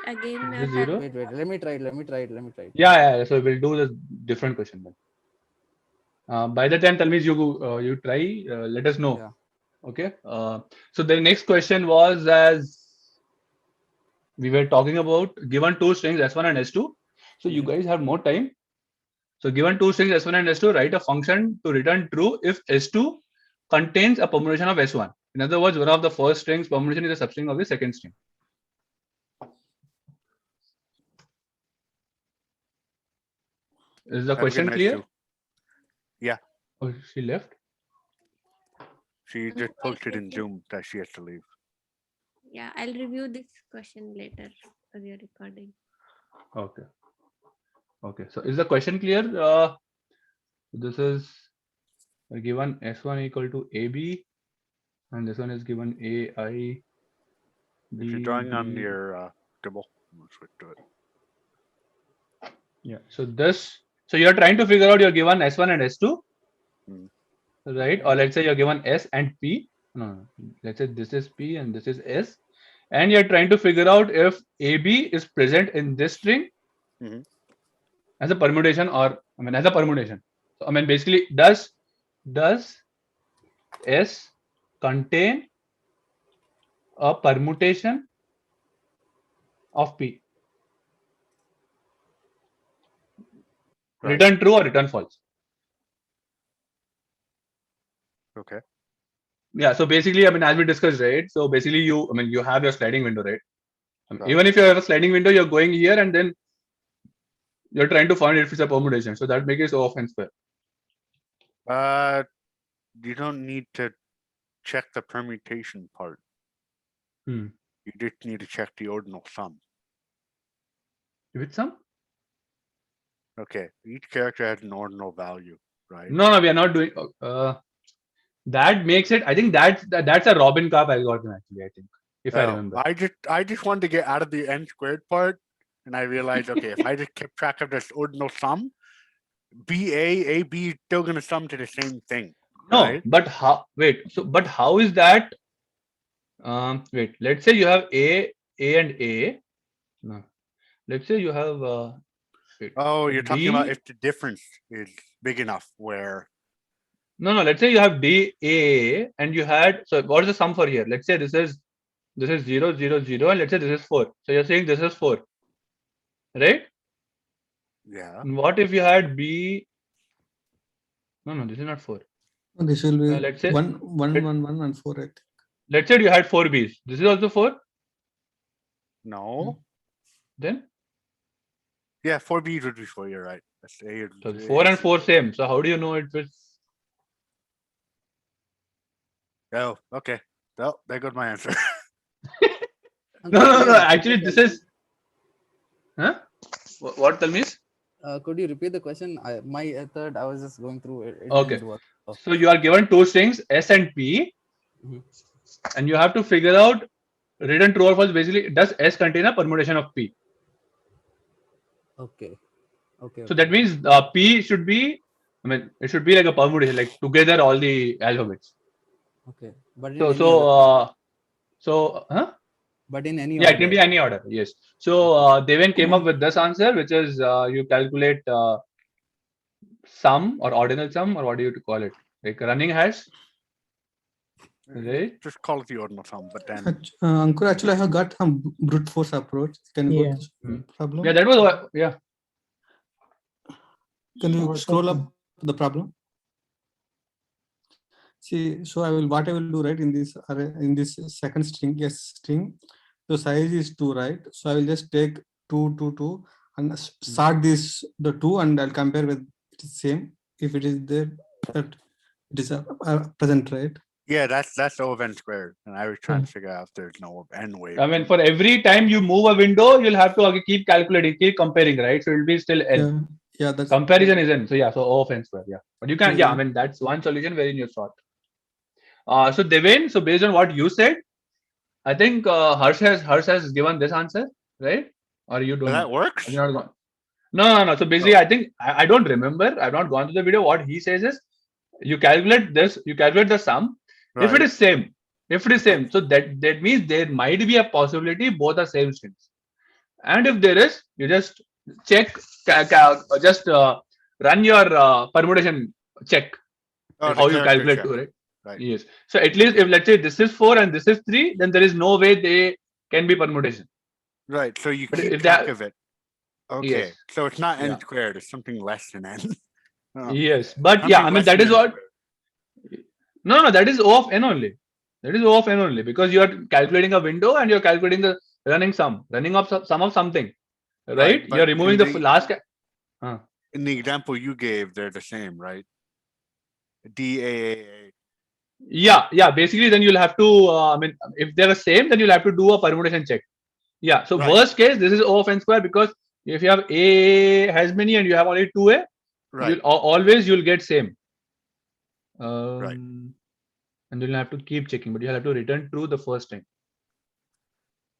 again?
Is this 0?
Wait. Let me try it.
Yeah. So we'll do the different question then. By the time Talmiz you try, let us know.
Yeah.
Okay. So the next question was, as we were talking about, given two strings S1 and S2. So you guys have more time. So given two strings S1 and S2, write a function to return true if S2 contains a permutation of S1. In other words, one of the first strings permutation is a substring of the second string. Is the
Have a good
question
night,
clear?
Stu. Yeah,
Oh, she left.
she just posted in Zoom that she has to leave.
Yeah, I'll review this question later for your recording.
Okay. Okay. So is the question clear? This is given S1 equal to AB, and this one is given AI.
If you're drawing on your double, we'll switch to it.
Yeah. So this. So you're trying to figure out you're given S1 and S2, right? Or let's say you're given S and P. No. Let's say this is P and this is S, and you're trying to figure out if AB is present in this string as a permutation, or as a permutation. So basically, does S contain a permutation of P?
Right.
Return true or return false.
Okay.
Yeah. So basically, as we discussed, right? So basically, you have your sliding window, right?
Right.
Even if you have a sliding window, you're going here and then you're trying to find if it's a permutation. So that makes it O of n square.
You don't need to check the permutation part.
Hmm.
You just need to check the ordinal sum.
Which sum?
Okay. Each character has an ordinal value, right?
No, we are not doing. That makes it. I think that's a Robin Karp algorithm actually. I think, if I remember.
I just wanted to get out of the n squared part, and I realized, okay, if I just kept track of this ordinal sum, AB is still going to sum to the same thing.
No,
right?
but how? Wait. So, but how is that? Wait. Let's say you have A and A. No. Let's say you have. Wait,
Oh, you're talking about
D.
if the difference is big enough where.
No. Let's say you have D A and you had. So what is the sum for here? Let's say this is 0 0 0, and let's say this is 4. So you're saying this is 4, right?
Yeah.
And what if you had B? No, this is not 4.
This will be
Let's say
1, 1, 1, 1, and 4. I think.
Let's say you had 4 Bs. This is also 4.
No.
Then.
Yeah, 4 B's would be 4. You're right. That's A.
So 4 and 4 same. So how do you know it fits?
Oh, okay. Well, there goes my answer.
No. Actually, this is. Huh? What, Talmiz?
Could you repeat the question? My third, I was just going through it.
Okay. So you are given two strings S and P, and you have to figure out return true or false. Basically, does S contain a permutation of P?
Okay.
So that means P should be. It should be like a permutation, like together all the alphabets.
Okay. But in
huh?
But in any
Yeah,
order.
it can be any order. Yes. So Deven came up with this answer, which is you calculate sum or ordinal sum, or what do you call it? Like running hash. Right?
Just call it the ordinal sum, but then.
Ankur, actually, I have got a brute force approach. Can you go to problem?
Yeah, that was what. Yeah.
Can you scroll up the problem? See, so what I will do, right, in this array, in this second string, yes, string, the size is 2, right? So I will just take 2, 2, 2 and sort the 2 and I'll compare with it is same. If it is there, that it is present, right?
Yeah, that's O of n squared. And I was trying to figure out if there's no O of n way.
I mean, for every time you move a window, you'll have to again keep calculating, keep comparing, right? So it'll be still n.
Yeah, yeah, that's
Comparison is n. So yeah, so O of n square. Yeah, but you can. Yeah, I
Yeah.
mean that's one solution wherein you sort. So Devin, so based on what you said, I think Harsh has given this answer, right? Or you don't?
That works?
Have you not gone? No. So basically, I think I don't remember. I've not gone to the video. What he says is, you calculate this, you calculate the sum. If it
Right.
is same, so that means there might be a possibility both are same strings. And if there is, you just check, just run your permutation check.
Oh,
Like
the
how you
character
calculate
check.
to it.
Right.
Yes. So at least if let's say this is 4 and this is 3, then there is no way they can be permutation.
Right. So you
But
keep
if
track
that-
of it. Okay.
Yes.
So it's not n
Yeah.
squared. It's something less than n. Oh,
Yes. But yeah, I
something
mean
less
that
than
is
n
what.
squared.
No, that is O of n only. That is O of n only because you are calculating a window and you're calculating the running of sum of something, right?
but
You're removing
in
the last.
In the example you gave, they're the same, right? DAAA.
Yeah. Basically, then you'll have to. I mean, if they're the same, then you'll have to do a permutation check. Yeah. So
Right.
worst case, this is O of n square because if you have A has many and you have only 2A,
Right.
always you'll get same.
Right.
And you'll have to keep checking, but you'll have to return true the first time.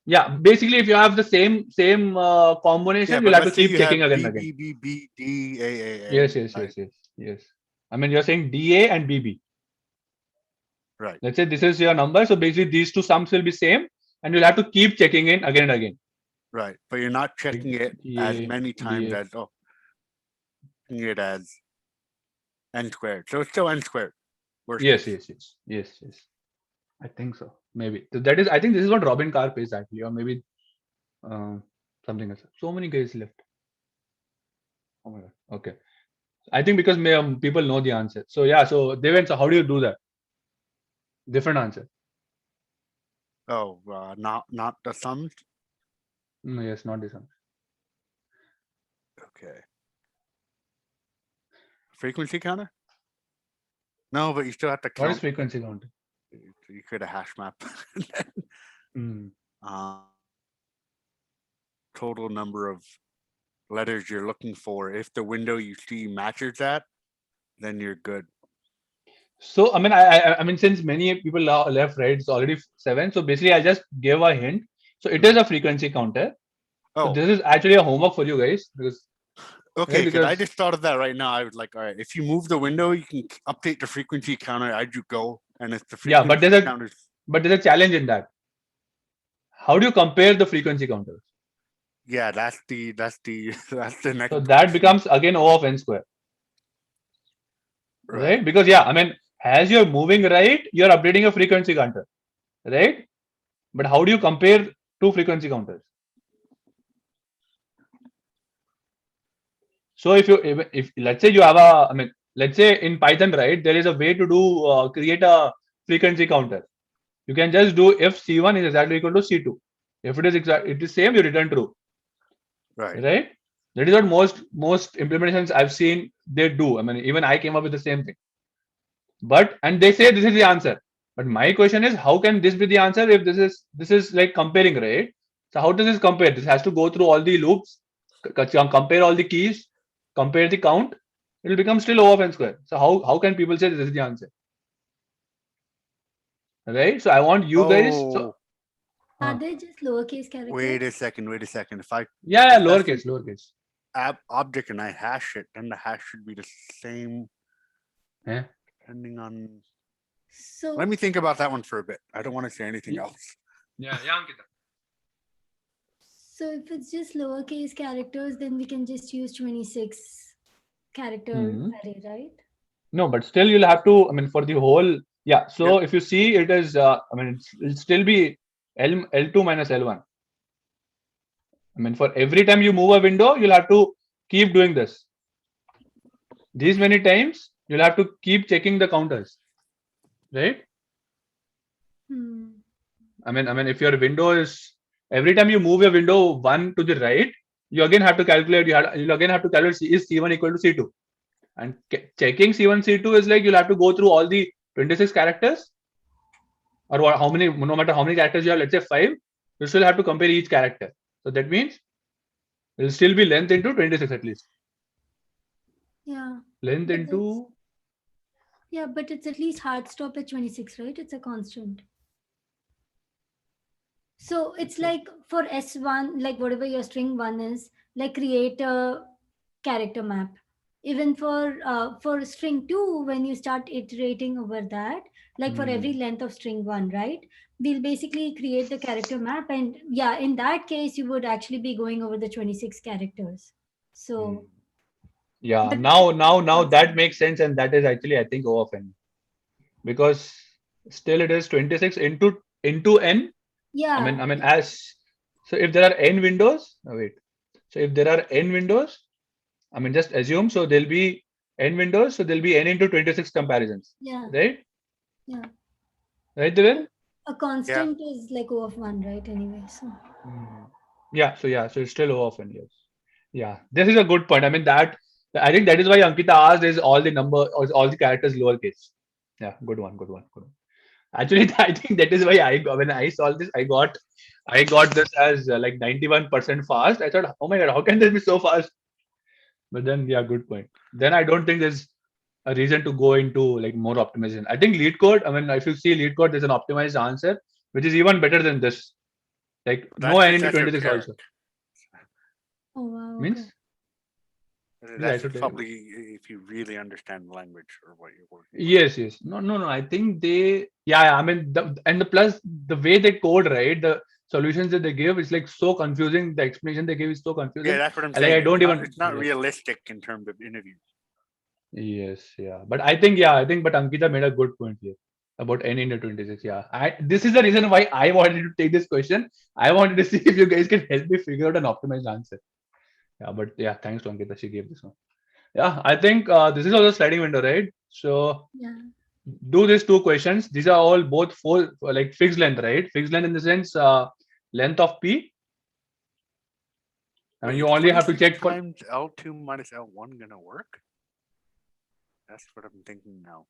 Yeah. Basically, if you have the same combination,
Yeah,
you'll
but
have to
let's say
keep
you
checking
have
again and again.
B, B, B, B, D, A, A, A.
Yes. I mean, you're saying DA and BB.
Right.
Let's say this is your number. So basically, these two sums will be same, and you'll have to keep checking in again and again.
Right. But you're not checking it as
DA,
many times
DA.
as checking it as n squared. So it's still n squared. Worst
Yes.
case.
I think so. Maybe so that is. I think this is what Robin Karp is actually, or maybe something else. So many guys left. Oh my god. Okay. I think because people know the answer. So yeah. So Deven, so how do you do that? Different answer.
Oh, not the sums.
No, yes, not this one.
Okay. Frequency counter? No, but you still have to
What is
count.
frequency counter?
You create a hash map.
Hmm.
Total number of letters you're looking for. If the window you see matches that, then you're good.
So I mean, I mean, since many people left, right? It's already 7. So basically, I just gave a hint. So it is a frequency counter. So
Oh,
this is actually a homework for you guys because
okay. Because I
because-
just thought of that right now. I was like, all right, if you move the window, you can update the frequency counter as you go, and if the
Yeah,
frequency
but there's a-
counter,
there's a challenge in that. How do you compare the frequency counters?
yeah, that's the that's the next.
So that becomes again O of n square, right? Because yeah, I mean, as you're moving right, you're updating a frequency counter, right? But how do you compare two frequency counters? So if let's say you have I mean, let's say in Python, right, there is a way to do create a frequency counter. You can just do if C1 is exactly equal to C2. If it is same, you return true.
Right.
Right? That is what most implementations I've seen they do. I mean, even I came up with the same thing. And they say this is the answer. But my question is, how can this be the answer if this is like comparing, right? So how does this compare? This has to go through all the loops, compare all the keys, compare the count. It will become still O of n square. So how can people say this is the answer? Right? So I want you guys. So,
Are they just lowercase characters?
Wait a second. If I
yeah,
if that's
lowercase.
object and I hash it, then the hash should be the same.
Yeah.
Depending on.
So
Let me think about that one for a bit. I don't want to say anything else.
Yeah, Ankita.
So if it's just lowercase characters, then we can just use 26 character
Mhm.
array, right?
No, but still you'll have to, I mean, for the whole, yeah. So if you see it is, I mean, it'll still be L2 minus L1. I mean, for every time you move a window, you'll have to keep doing this. These many times, you'll have to keep checking the counters, right?
Hmm.
I mean, if your window is, every time you move your window 1 to the right, you again have to calculate, you'll again have to calculate is C1 equal to C2. And checking C1, C2 is like, you'll have to go through all the 26 characters or how many, no matter how many characters you have, let's say 5, you still have to compare each character. So that means it will still be length into 26 at least.
Yeah.
Length
But
into,
Yeah, but it's at least hard stop at 26, right? It's a constant. So it's like for S1, like whatever your string 1 is, like create a character map. Even for string 2, when you start iterating over that, like for every length of string 1, right? We'll basically create the character map, and yeah, in that case, you would actually be going over the 26 characters. So
yeah,
But-
now that makes sense, and that is actually, I think, O of n, because still it is 26 into n.
yeah,
I mean, so if there are n windows, so if there are n windows, I mean, just assume, so there'll be n windows, so there'll be n into 26 comparisons,
yeah,
right?
yeah.
Right, Devin?
A constant is like O of 1, right? Anyway, so
Yeah, so it's still O of n, yes. Yeah, this is a good point. I mean, I think that is why Ankita asked, is all the characters lowercase. Yeah, good one. Actually, I think that is why when I saw this, I got this as like 91% fast. I thought, oh my god, how can this be so fast? But then, yeah, good point. Then I don't think there's a reason to go into like more optimization. I think lead code, I mean, if you see lead code, there's an optimized answer, which is even better than this. Like no n into 26 also.
oh wow.
Means?
Okay.
That's
esoteric.
probably if you really understand the language or what you're working with.
Yes. No. I think I mean, the plus the way they code, right? The solutions that they give is like so confusing. The explanation they give is so confusing.
Yeah, that's what I'm
Like,
saying.
I don't
It's not
yes.
realistic in terms of interviews.
Yes, yeah. But I think, but Ankita made a good point here about n into 26. Yeah. This is the reason why I wanted to take this question. I wanted to see if you guys can help me figure out an optimized answer. Yeah, but yeah, thanks to Ankita, she gave this one. Yeah, I think this is also sliding window, right? So
Yeah.
do these 2 questions. These are all both full, like fixed length, right? Fixed length in the sense length of P. I mean, you only have to check for.
Times L2 minus L1 gonna work? That's what I'm thinking now.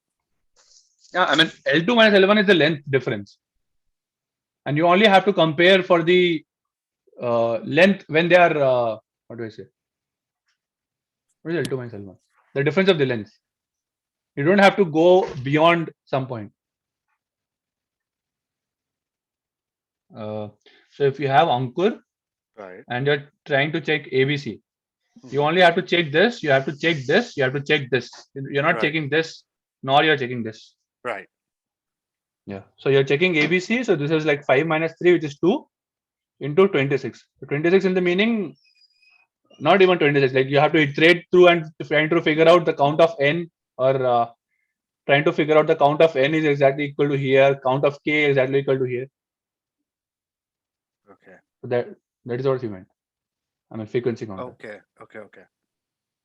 Yeah, I mean, L2 minus L1 is the length difference. And you only have to compare for the length when they are, what do I say? What is L2 minus L1? The difference of the length. You don't have to go beyond some point. So if you have Ankur,
Right.
and you're trying to check ABC, you only have to check this, you have to check this, you have to check this. You're not
Right.
checking this, nor you're checking this.
Right.
Yeah. So you're checking ABC. So this is like 5 minus 3, which is 2 into 26. So 26 in the meaning, not even 26. Like you have to iterate through and trying to figure out the count of n, or trying to figure out the count of n is exactly equal to here, count of k is exactly equal to here.
Okay.
So that is what you meant. I mean, frequency counter.
Okay.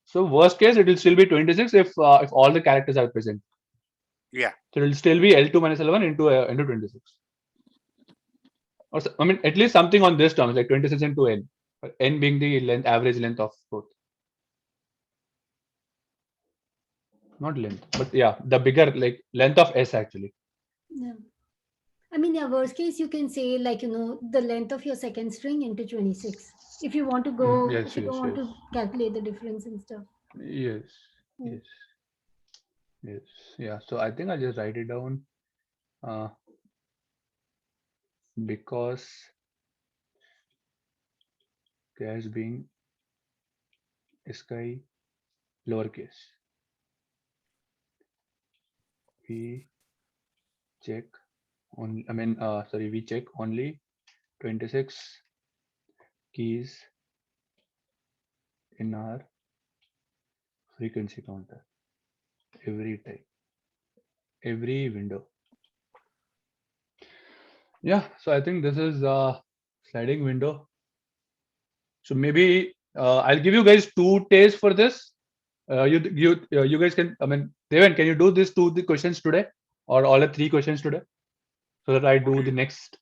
So worst case, it will still be 26 if all the characters are present.
Yeah.
So it will still be L2 minus L1 into 26. Or I mean, at least something on this term, like 26 into n. N being the average length of both. Not length, but yeah, the bigger like length of S actually.
Yeah. I mean, yeah, worst case, you can say like, the length of your second string into 26. If you want to go, if you don't want to calculate the difference and stuff.
Yes. Yeah. So I think I'll just write it down. Because as being sky lowercase, we check on. We check only 26 keys in our frequency counter every time, every window. Yeah, so I think this is sliding window. So maybe I'll give you guys 2 days for this. You guys can. I mean, Devan, can you do these 2 questions today, or all the 3 questions today, so that I do the next?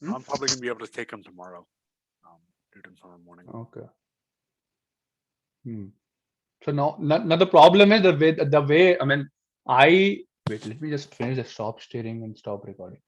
I'm probably gonna be able to take them tomorrow. Do them tomorrow morning.
Okay. So now the problem is the way. I mean, I Wait, let me just finish the stop steering and stop recording.